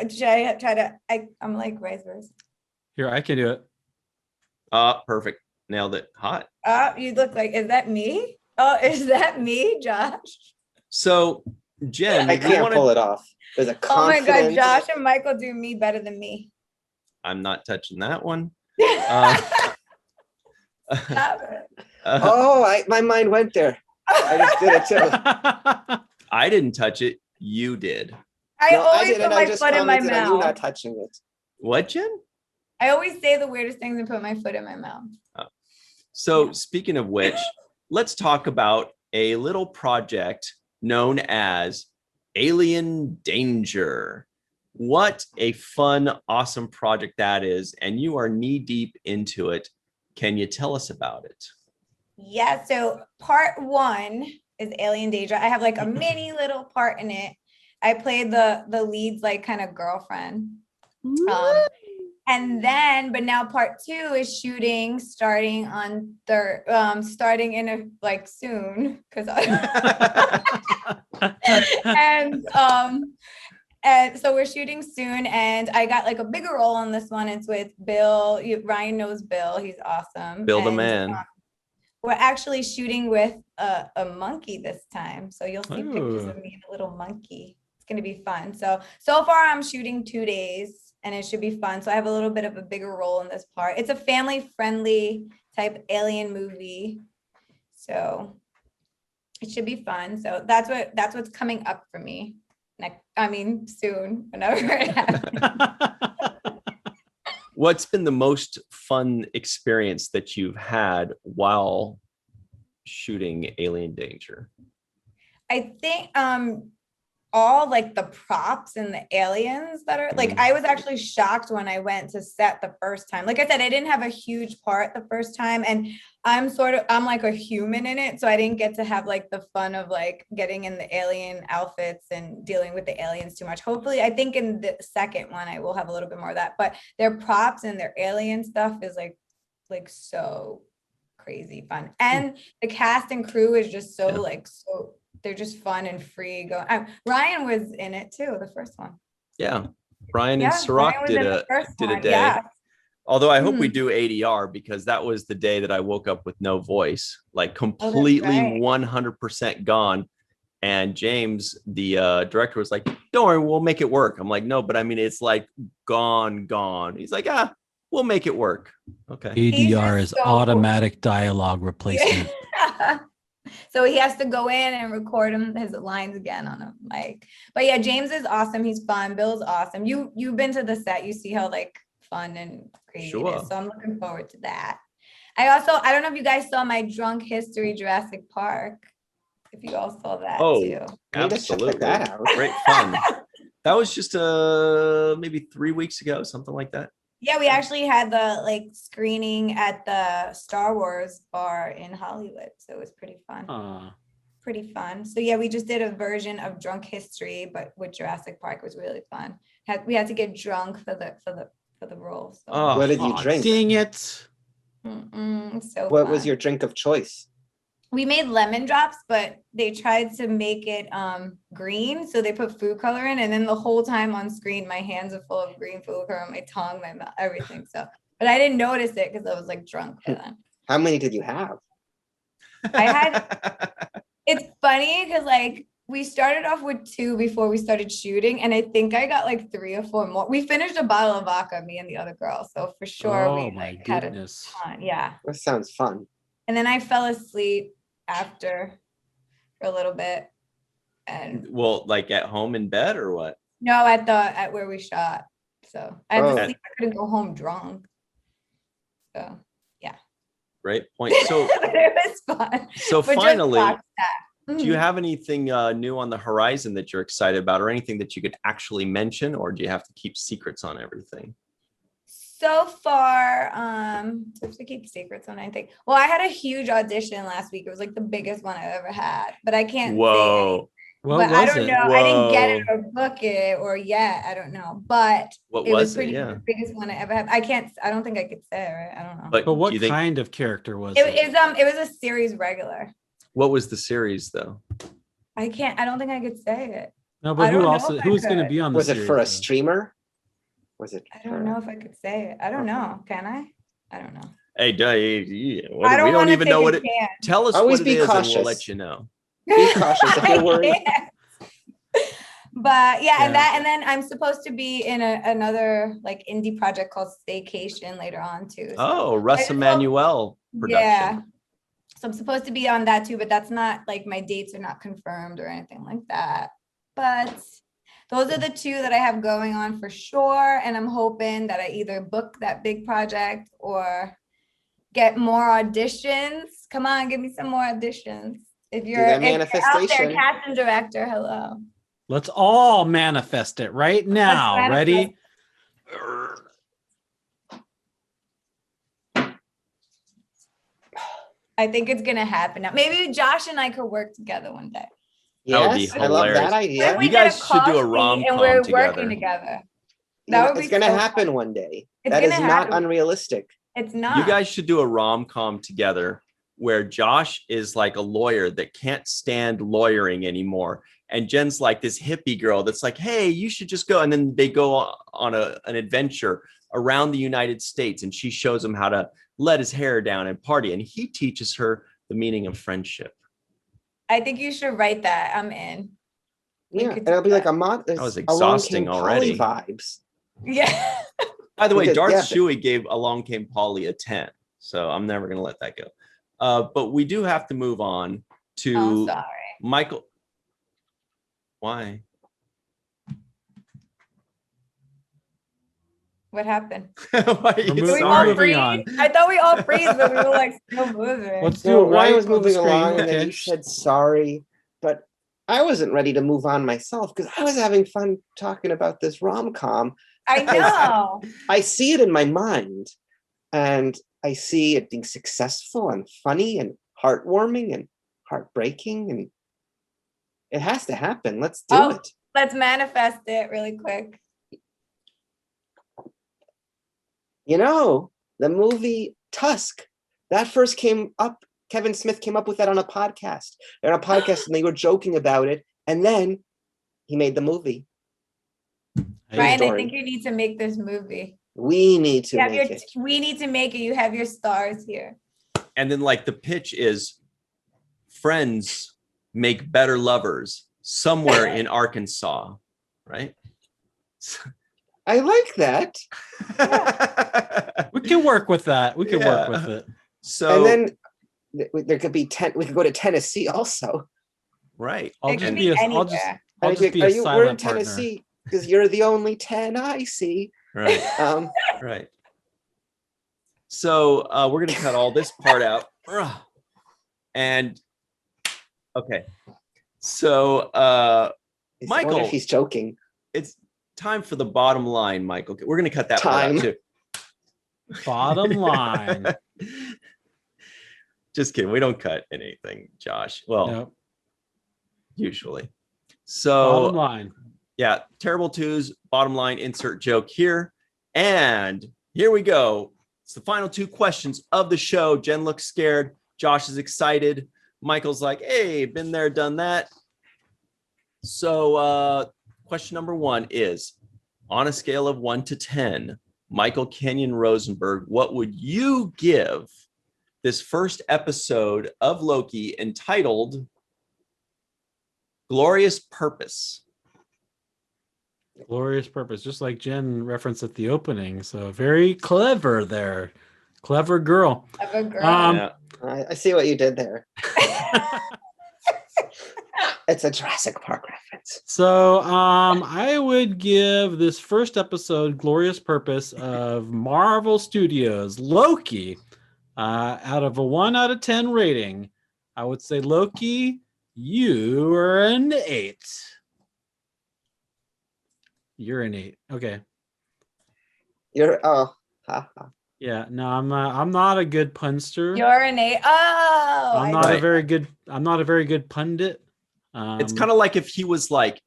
Should I try to? I'm like vice versa.
Here, I can do it.
Perfect. Nailed it. Hot.
You look like. Is that me? Oh, is that me, Josh?
So, Jen,
I can't pull it off. There's a
Oh my
confidence.
God, Josh and Michael do me better than me.
I'm not touching that one.
Stop it.
My mind went there. I just did it too.
I didn't touch it. You did.
I always
didn't.
put my
just
foot in my
commented on you not
mouth.
touching it.
What, Jen?
I always say the weirdest things and put my foot in my mouth.
So, speaking of which, let's talk about a little project known as Alien Danger. What a fun, awesome project that is. And you are knee deep into it. Can you tell us about it?
Yeah, so part 1 is Alien Danger. I have like a mini little part in it. I played the lead's like kind of girlfriend. And then, but now part 2 is shooting starting on starting in a like soon because and so we're shooting soon, and I got like a bigger role on this one. It's with Bill. Ryan knows Bill. He's awesome.
Bill the
And,
man.
we're actually shooting with a monkey this time. So you'll see pictures of me and a little monkey. It's going to be fun. So far I'm shooting 2 days and it should be fun. So I have a little bit of a bigger role in this part. It's a family friendly type alien movie. So it should be fun. So that's what's coming up for me. Soon, whenever it happens.
What's been the most fun experience that you've had while shooting Alien Danger?
I think all like the props and the aliens that are like, I was actually shocked when I went to set the first time. Like I said, I didn't have a huge part the first time, and I'm like a human in it. So I didn't get to have like the fun of like getting in the alien outfits and dealing with the aliens too much. Hopefully, I think in the second one, I will have a little bit more of that, but their props and their alien stuff is like so crazy fun. And the cast and crew is just so they're just fun and free. Ryan was in it too, the first one.
Yeah, Ryan and Sirach did a day.
Yeah.
Although I hope we do ADR, because that was the day that I woke up with no voice, like completely 100% gone. And James, the director, was like, "Don't worry, we'll make it work." I'm like, "No, but I mean, it's like gone. He's like, we'll make it work." Okay.
ADR is automatic dialogue replacement.
So he has to go in and record his lines again on a mic. But yeah, James is awesome. He's fun. Bill's awesome. You've been to the set. You see how like fun and crazy it is. So I'm looking forward to that. I don't know if you guys saw my drunk history Jurassic Park. If you all saw that too.
Absolutely.
Check that out.
Great fun. That was just maybe 3 weeks ago, something like that.
Yeah, we actually had the like screening at the Star Wars bar in Hollywood. So it was pretty fun. Pretty fun. So yeah, we just did a version of Drunk History, but with Jurassic Park. It was really fun. We had to get drunk for the role. So.
What did you drink?
Dang it.
So
what
fun.
was your drink of choice?
We made lemon drops, but they tried to make it green. So they put food color in, and then the whole time on screen, my hands are full of green food color, my tongue, my mouth, everything. So, but I didn't notice it because I was like drunk by then.
How many did you have?
It's funny because like we started off with 2 before we started shooting, and I think I got like 3 or 4 more. We finished a bottle of vodka, me and the other girl. So for sure, we had a ton. Yeah.
That sounds fun.
And then I fell asleep after for a little bit. And
Well, like at home in bed or what?
no, at where we shot. So I had
Oh.
to sleep. I couldn't go home drunk. So
Right. Point. So
it was fun.
so
But just
finally,
watch that.
do you
Mhm.
have anything new on the horizon that you're excited about, or anything that you could actually mention, or do you have to keep secrets on everything?
So far, do I have to keep secrets on anything? Well, I had a huge audition last week. It was like the biggest one I've ever had, but I can't say
Whoa.
What
but I
was
don't
it?
know. I didn't get it
Whoa.
or book it or yet. I don't know. But
What
it was
was it?
pretty
Yeah.
the biggest one I ever had. I don't think I could say it, right? I don't know.
But
But
do
what
you think
kind of character was
it,
it?
it was a series regular.
what was the series though?
I don't think I could say it.
No,
I
but
don't
who
know
also?
if I
Who's going to
could.
be on the
Was it
series?
for a
though?
streamer? Was it?
I don't know if I could say it. I don't know. Can I don't know.
Hey,
I
we don't
wanna
even know
take
what
a
it.
chance.
Tell us
Always
what it
be
is, and we'll
cautious.
let you know.
Be cautious if you're worried.
I can't. But yeah, and
Yeah.
then I'm supposed to be in another like indie project called Staycation later on too. So
Oh, Russ
just hope-
Emanuel production.
yeah. So I'm supposed to be on that too, but that's not like my dates are not confirmed or anything like that. But those are the two that I have going on for sure. And I'm hoping that I either book that big project or get more auditions. Come on, give me some more auditions. If you're,
that
if you're out there,
manifestation.
casting director, hello.
Let's all manifest it right now.
manifest
Ready?
I think it's gonna happen now. Maybe Josh and I could work together one day.
That would be
Yes, I love
hilarious.
that
What if
idea.
we
You
did a
guys should do a
coffee
rom-com
and we're
together.
working together.
You know,
That would
it's
be
gonna
so
happen
fun.
one day.
It's
That is
gonna
not
happen.
unrealistic.
It's not.
You guys should do a rom-com together where Josh is like a lawyer that can't stand lawyering anymore. And Jen's like this hippie girl that's like, hey, you should just go. And then they go on an adventure around the United States. And she shows him how to let his hair down and party. And he teaches her the meaning of friendship.
I think you should write that. I'm in. We
Yeah,
could
and
do
it'll be like
that.
a mod.
That was
Along
exhausting
Came
already.
Polly vibes.
Yeah.
By the way,
Because,
Darth
yeah,
Shuey gave Along Came Polly a 10. So I'm never going to let that go. But we do have to move on to
Oh, sorry.
Michael. Why?
What happened?
Why are
We're
you
moving-
Did we
Sorry.
all
moving
freeze?
on.
I thought we all freeze, but we were like still moving.
Let's do
No,
it right
Ryan was
on the
moving
screen.
along, and then
Okay.
you said sorry, but I wasn't ready to move on myself because I was having fun talking about this rom-com.
I know.
I see it in my mind, and I see it being successful and funny and heartwarming and heartbreaking, and it has to happen. Let's do
Oh.
it.
Let's manifest it really quick.
You know, the movie Tusk, that first came up. Kevin Smith came up with that on a podcast. They're on a podcast and they were joking about it. And then he made the movie.
Hey,
Ryan, I
story.
think you need to make this movie.
We need to
You have
make
your,
it.
we need to make it. You have your stars here.
And then like the pitch is friends make better lovers somewhere in Arkansas, right?
I like that.
we can work with that. We can work with it.
So
And then there could be we could go to Tennessee also.
right.
I'll
It
just
could
be a, I'll
anywhere.
just,
And
I'll
I'd
just
be
be a
like, we're in
silent partner.
Tennessee because you're the only 10 I see.
Right. Right. So we're gonna cut all this part out. And okay. So
I wonder
Michael,
if he's joking.
it's time for the bottom line, Michael. We're gonna cut that
Time.
part out too.
Bottom line.
Just kidding. We don't cut anything, Josh. Well,
Nope.
usually.
Bottom
So
line.
yeah, terrible twos, bottom line, insert joke here. And here we go. It's the final two questions of the show. Jen looks scared. Josh is excited. Michael's like, hey, been there, done that. So question number one is, on a scale of 1 to 10, Michael Kenyon Rosenberg, what would you give this first episode of Loki entitled Glorious Purpose?
Glorious purpose, just like Jen referenced at the opening. So very clever there. Clever girl.
Have a girl.
Um,
Yeah.
I see what you did there. It's a Jurassic Park reference.
So I would give this first episode, Glorious Purpose of Marvel Studios, Loki, out of a 1 out of 10 rating. I would say, Loki, you are an 8. You're an 8. Okay.
You're ha, ha.
Yeah, no, I'm not a good punster.
You're an 8. Oh,
I'm not a very good pundit.
It's kind of like if he was like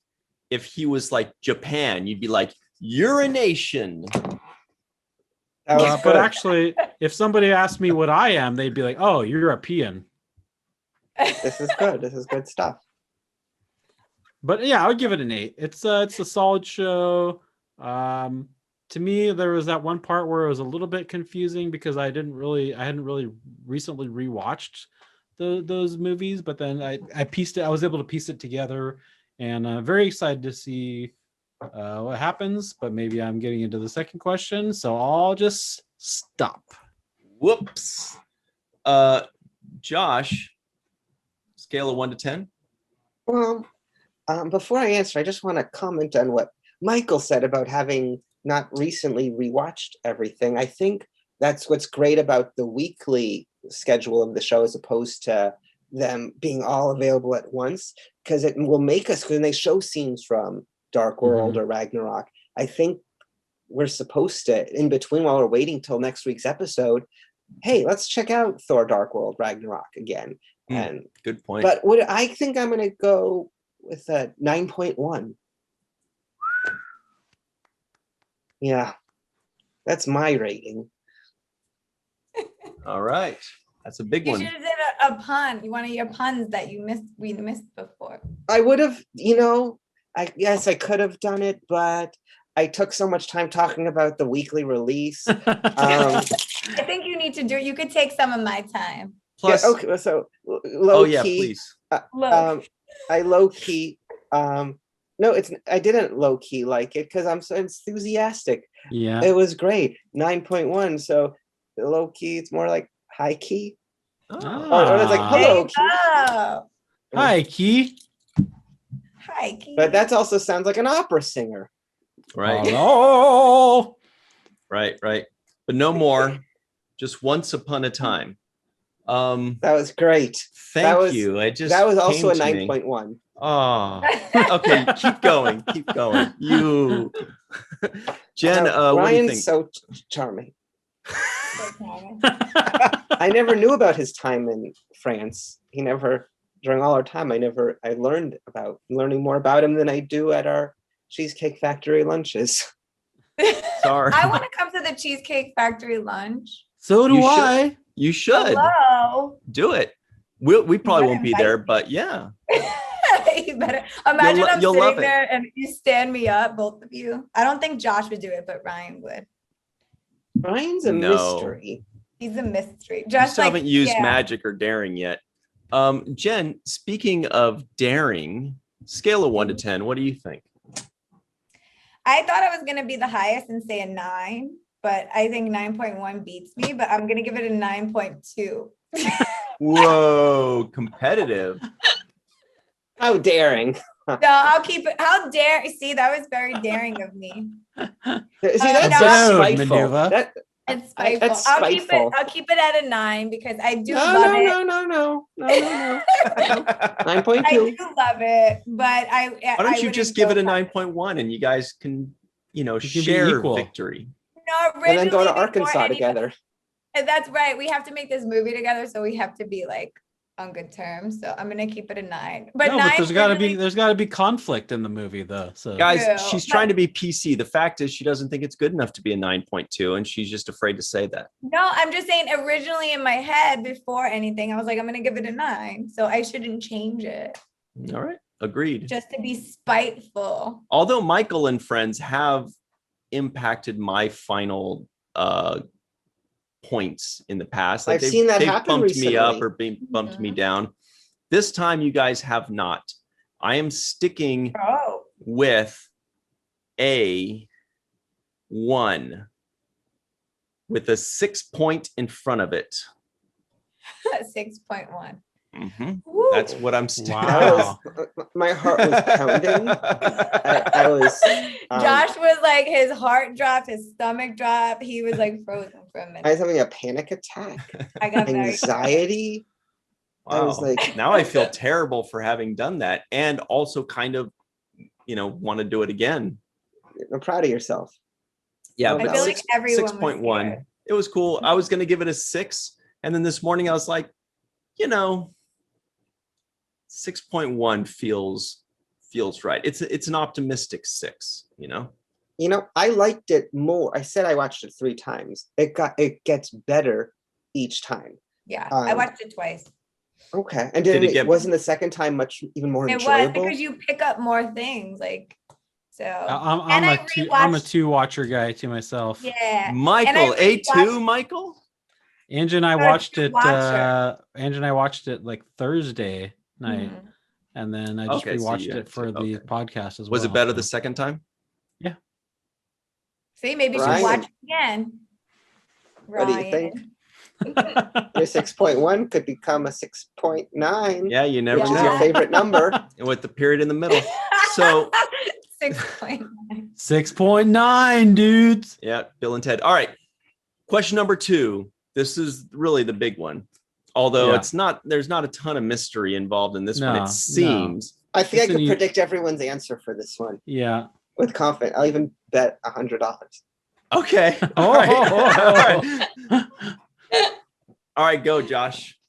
Japan, you'd be like, urination.
But actually, if somebody asked me what I am, they'd be like, "Oh, you're European."
This is good. This is good stuff.
But yeah, I would give it an 8. It's a solid show. To me, there was that one part where it was a little bit confusing because I hadn't really recently rewatched those movies, but then I was able to piece it together, and very excited to see what happens. But maybe I'm getting into the second question, so I'll just stop.
Whoops. Josh, scale of 1 to 10.
Well, before I answer, I just want to comment on what Michael said about having not recently rewatched everything. I think that's what's great about the weekly schedule of the show as opposed to them being all available at once, because it will make us, when they show scenes from Dark World or Ragnarok, I think we're supposed to, in between while we're waiting till next week's episode, hey, let's check out Thor Dark World Ragnarok again. And
good point.
But what I think I'm going to go with a 9.1. Yeah, that's my rating.
All right. That's a big
You
one.
should have did a pun. You want to hear puns that we missed before.
I would have, I could have done it, but I took so much time talking about the weekly release.
I think you need to do it. You could take some of my time.
Plus,
yeah, okay, so low key.
yeah, please.
I low key. No, I didn't low key like it because I'm so enthusiastic.
Yeah,
it was great. 9.1. So low key, it's more like high key.
Oh.
Or it's like hello.
Hi, Key.
Hi, Key.
But that also sounds like an opera singer.
Right.
Hello.
Right. But no more. Just once upon a time.
That was great.
Thank you.
That was also a 9.1.
Oh, okay. Keep going. You, Jen. What do you think?
Ryan's so charming. I never knew about his time in France. During all our time, I learned more about him than I do at our Cheesecake Factory lunches.
Sorry.
I want to come to the Cheesecake Factory lunch.
So do I.
You should.
Hello.
Do it. We probably won't be there, but yeah.
You better imagine I'm
you'll
sitting there and you stand me up, both of you. I don't think Josh would do it, but Ryan would.
Ryan's a mystery.
He's a mystery.
You
Just
still
like
haven't used magic or daring yet. Jen, speaking of daring, scale of 1 to 10, what do you think?
I thought I was going to be the highest and say a 9, but I think 9.1 beats me, but I'm going to give it a 9.2.
Whoa, competitive.
How daring.
No, I'll keep it. How dare, see, that was very daring of me.
See, that's
no.
just
Rude,
spiteful.
Manuva.
It's spiteful.
That's
I'll
spiteful.
keep it at a 9 because I do love it.
No. 9.2.
I do love it, but
Why don't you just give it a 9.1 and you guys can, share victory.
No,
and then go to Arkansas together.
That's right. We have to make this movie together, so we have to be like on good terms. So I'm gonna keep it a 9. But
no,
9
but there's gotta be conflict in the movie though. So
guys, she's trying to be PC. The fact is she doesn't think it's good enough to be a 9.2, and she's just afraid to say that.
No, I'm just saying originally in my head before anything, I was like, I'm gonna give it a 9. So I shouldn't change it.
All right. Agreed.
Just to be spiteful.
Although Michael and friends have impacted my final points in the past.
I've seen that happen
bumped
recently.
me up or bumped me down. This time you guys have not. I am sticking with a 1 with a 6 point in front of it.
6.1. Woo.
That's what I'm still.
Wow.
My heart was pounding. I was.
Josh was like, his heart dropped, his stomach dropped. He was like frozen for a minute.
I was having a panic attack,
I got very
anxiety.
Wow.
I was like,
now I feel terrible for having done that, and also kind of, want to do it again.
I'm proud of yourself.
Yeah,
I
but
feel like everyone was
6.1.
scared.
It was cool. I was going to give it a 6, and then this morning I was like, 6.1 feels right. It's an optimistic 6.
I liked it more. I said I watched it 3 times. It gets better each time.
Yeah, I watched it twice.
Okay, and wasn't the second time much even more
It was
enjoyable?
because you pick up more things, like so.
I'm a 2 watcher guy to myself.
Yeah,
Michael, A2, Michael.
Angie and I watched it.
watcher.
Angie and I watched it like Thursday night, and then I just rewatched it for the podcast as well.
Was it better the second time?
Yeah.
See, maybe you should watch it again.
What do you think? Your 6.1 could become a 6.9.
Yeah, you never
which
know.
is your favorite number.
With the period in the middle. So
6.9.
6.9, dudes.
Yeah, Bill and Ted. All right. Question number 2. This is really the big one. Although there's not a ton of mystery involved in this one, it seems.
I think I could predict everyone's answer for this one.
Yeah.
With confidence. I'll even bet $100.
Okay. All right. All right, go, Josh.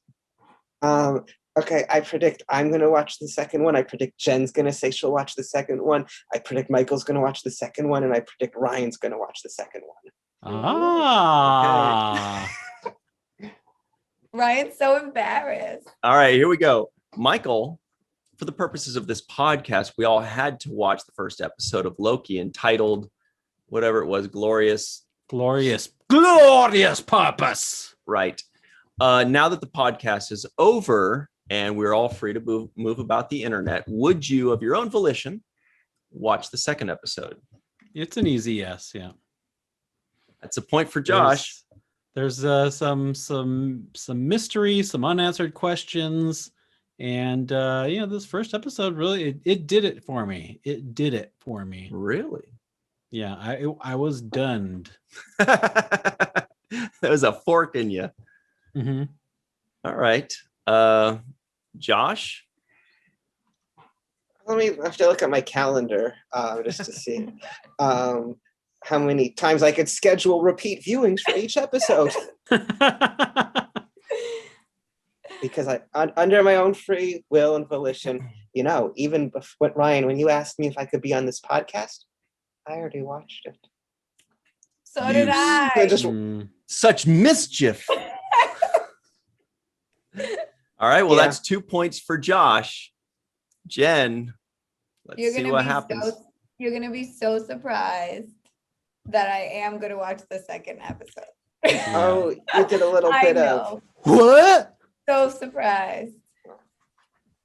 Okay, I predict I'm going to watch the second one. I predict Jen's going to say she'll watch the second one. I predict Michael's going to watch the second one. And I predict Ryan's going to watch the second one.
Ah.
Okay.
Ryan's so embarrassed.
All right, here we go. Michael, for the purposes of this podcast, we all had to watch the first episode of Loki entitled whatever it was, Glorious
Purpose.
Right. Now that the podcast is over and we're all free to move about the internet, would you, of your own volition, watch the second episode?
It's an easy yes. Yeah.
That's a point for Josh.
There's some mystery, some unanswered questions, and this first episode really it did it for me. It did it for me.
Really?
Yeah, I was done.
There was a fork in you.
Mm-hmm.
All right. Josh?
I have to look at my calendar just to see how many times I could schedule repeat viewings for each episode. Because under my own free will and volition, even before, Ryan, when you asked me if I could be on this podcast, I already watched it.
So did I.
Such mischief. All right. Well, that's 2 points for Josh. Jen, let's see what happens.
You're going to be so surprised that I am going to watch the second episode.
Oh, you did a little bit of
what?
So surprised.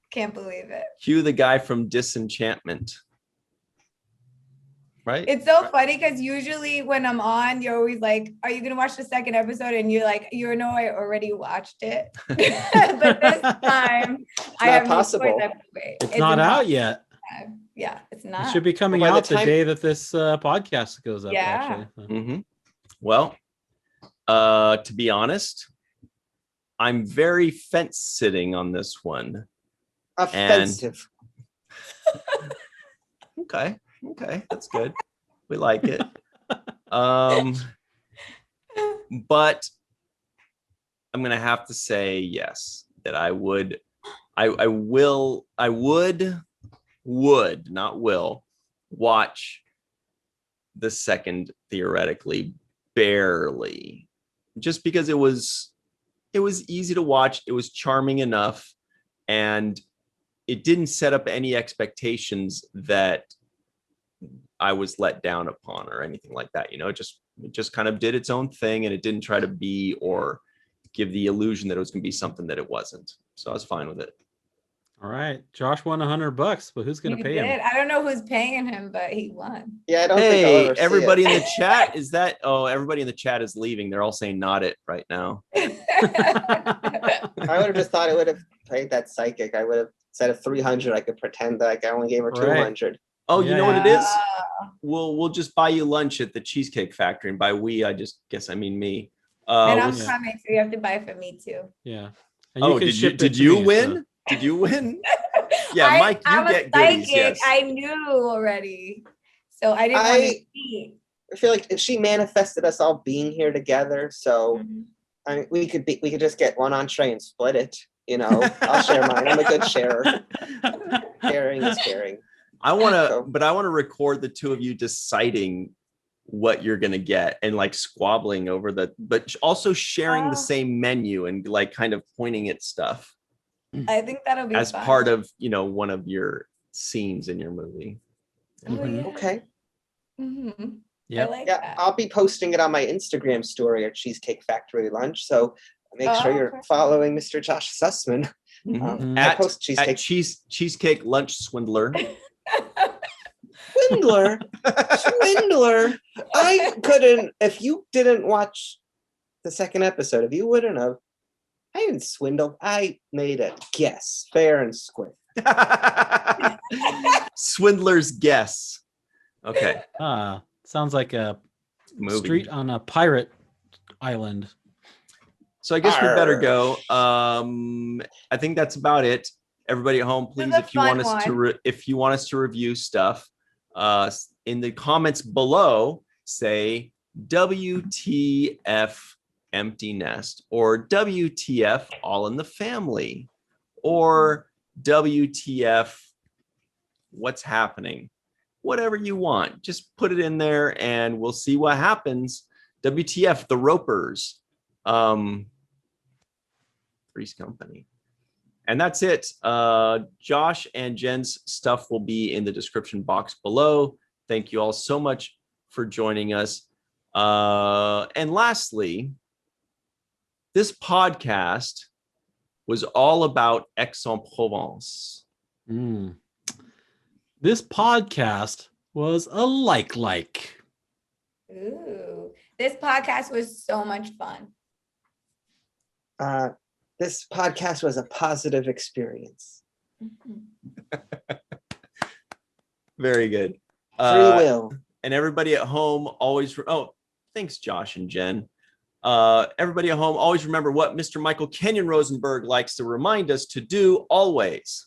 Can't believe it.
Cue the guy from Disenchantment. Right?
It's so funny because usually when I'm on, you're always like, are you going to watch the second episode? And you're like, I already watched it. But this time, I have
possible.
no choice. I have to wait.
It's not out yet.
Yeah, it's not.
It should be coming out the day that this podcast goes up.
Yeah.
Actually.
Mm-hmm. Well, to be honest, I'm very fence sitting on this one.
Offensive.
Okay, that's good. We like it. But I'm gonna have to say yes, that I would not will watch the second, theoretically, barely, just because it was easy to watch, it was charming enough, and it didn't set up any expectations that I was let down upon or anything like that. It just kind of did its own thing, and it didn't try to be or give the illusion that it was going to be something that it wasn't. So I was fine with it.
All right. Josh won $100, but who's going to pay him?
I don't know who's paying him, but he won.
Yeah, I don't think I'll ever
everybody
see
in the chat, everybody in the chat is leaving. They're all saying not it right now.
I would have just thought it would have played that psychic, I would have instead of 300, I could pretend that I only gave her
Right.
200.
Oh, you know what it is?
Ah.
We'll just buy you lunch at the Cheesecake Factory, and by we, I just guess I mean me.
And I'm
yeah.
coming, so you have to buy for me too.
Yeah. And
Oh,
can
did you
ship it
did
to
you
me,
win?
so-
Did you win? Yeah, Mike, you
I'm a
get goodies.
psychic.
Yes.
I knew already, so I didn't want to cheat.
I feel like if she manifested us all being here together, so
Mhm.
I mean, we could just get one entree and split it. You know, I'll share mine. I'm a good sharer. Sharing is caring.
I want to,
So-
but I want to record the two of you deciding what you're gonna get and like squabbling over but also sharing the same menu and like kind of pointing at stuff
I think that'll be
as
fun.
part of one of your scenes in your movie.
Oh, yeah.
Okay.
Mhm.
Yep.
I like
Yeah,
that.
I'll be posting it on my Instagram story at Cheesecake Factory Lunch. So make sure you're
perfect.
following Mr. Josh Sussman.
Mhm.
I
At,
post
at
cheesecake.
Cheesecake Lunch Swindler.
Swindler. Swindler. I couldn't, if you didn't watch the second episode, if you wouldn't have, I didn't swindle. I made a guess, fair and square.
Swindler's Guess. Okay.
Sounds like a
Movie.
street on a pirate island.
So I guess we better
Arr.
go. I think that's about it. Everybody at home, please,
a
if you want
fun
us to
one.
if you want us to review stuff, in the comments below, say WTF Empty Nest or WTF All in the Family or WTF What's Happening. Whatever you want, just put it in there and we'll see what happens. WTF The Ropers. Three's Company. And that's it. Josh and Jen's stuff will be in the description box below. Thank you all so much for joining us. And lastly, this podcast was all about Aix-en-Provence.
This podcast was a like.
Ooh, this podcast was so much fun.
This podcast was a positive experience.
Very good.
Free will.
And everybody at home always, thanks, Josh and Jen. Everybody at home, always remember what Mr. Michael Kenyon Rosenberg likes to remind us to do always.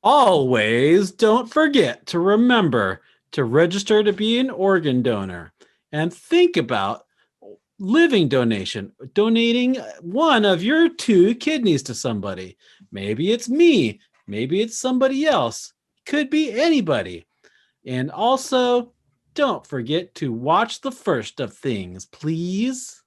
Always don't forget to remember to register to be an organ donor and think about living donation, donating one of your 2 kidneys to somebody. Maybe it's me, maybe it's somebody else, could be anybody. And also, don't forget to watch the first of things, please.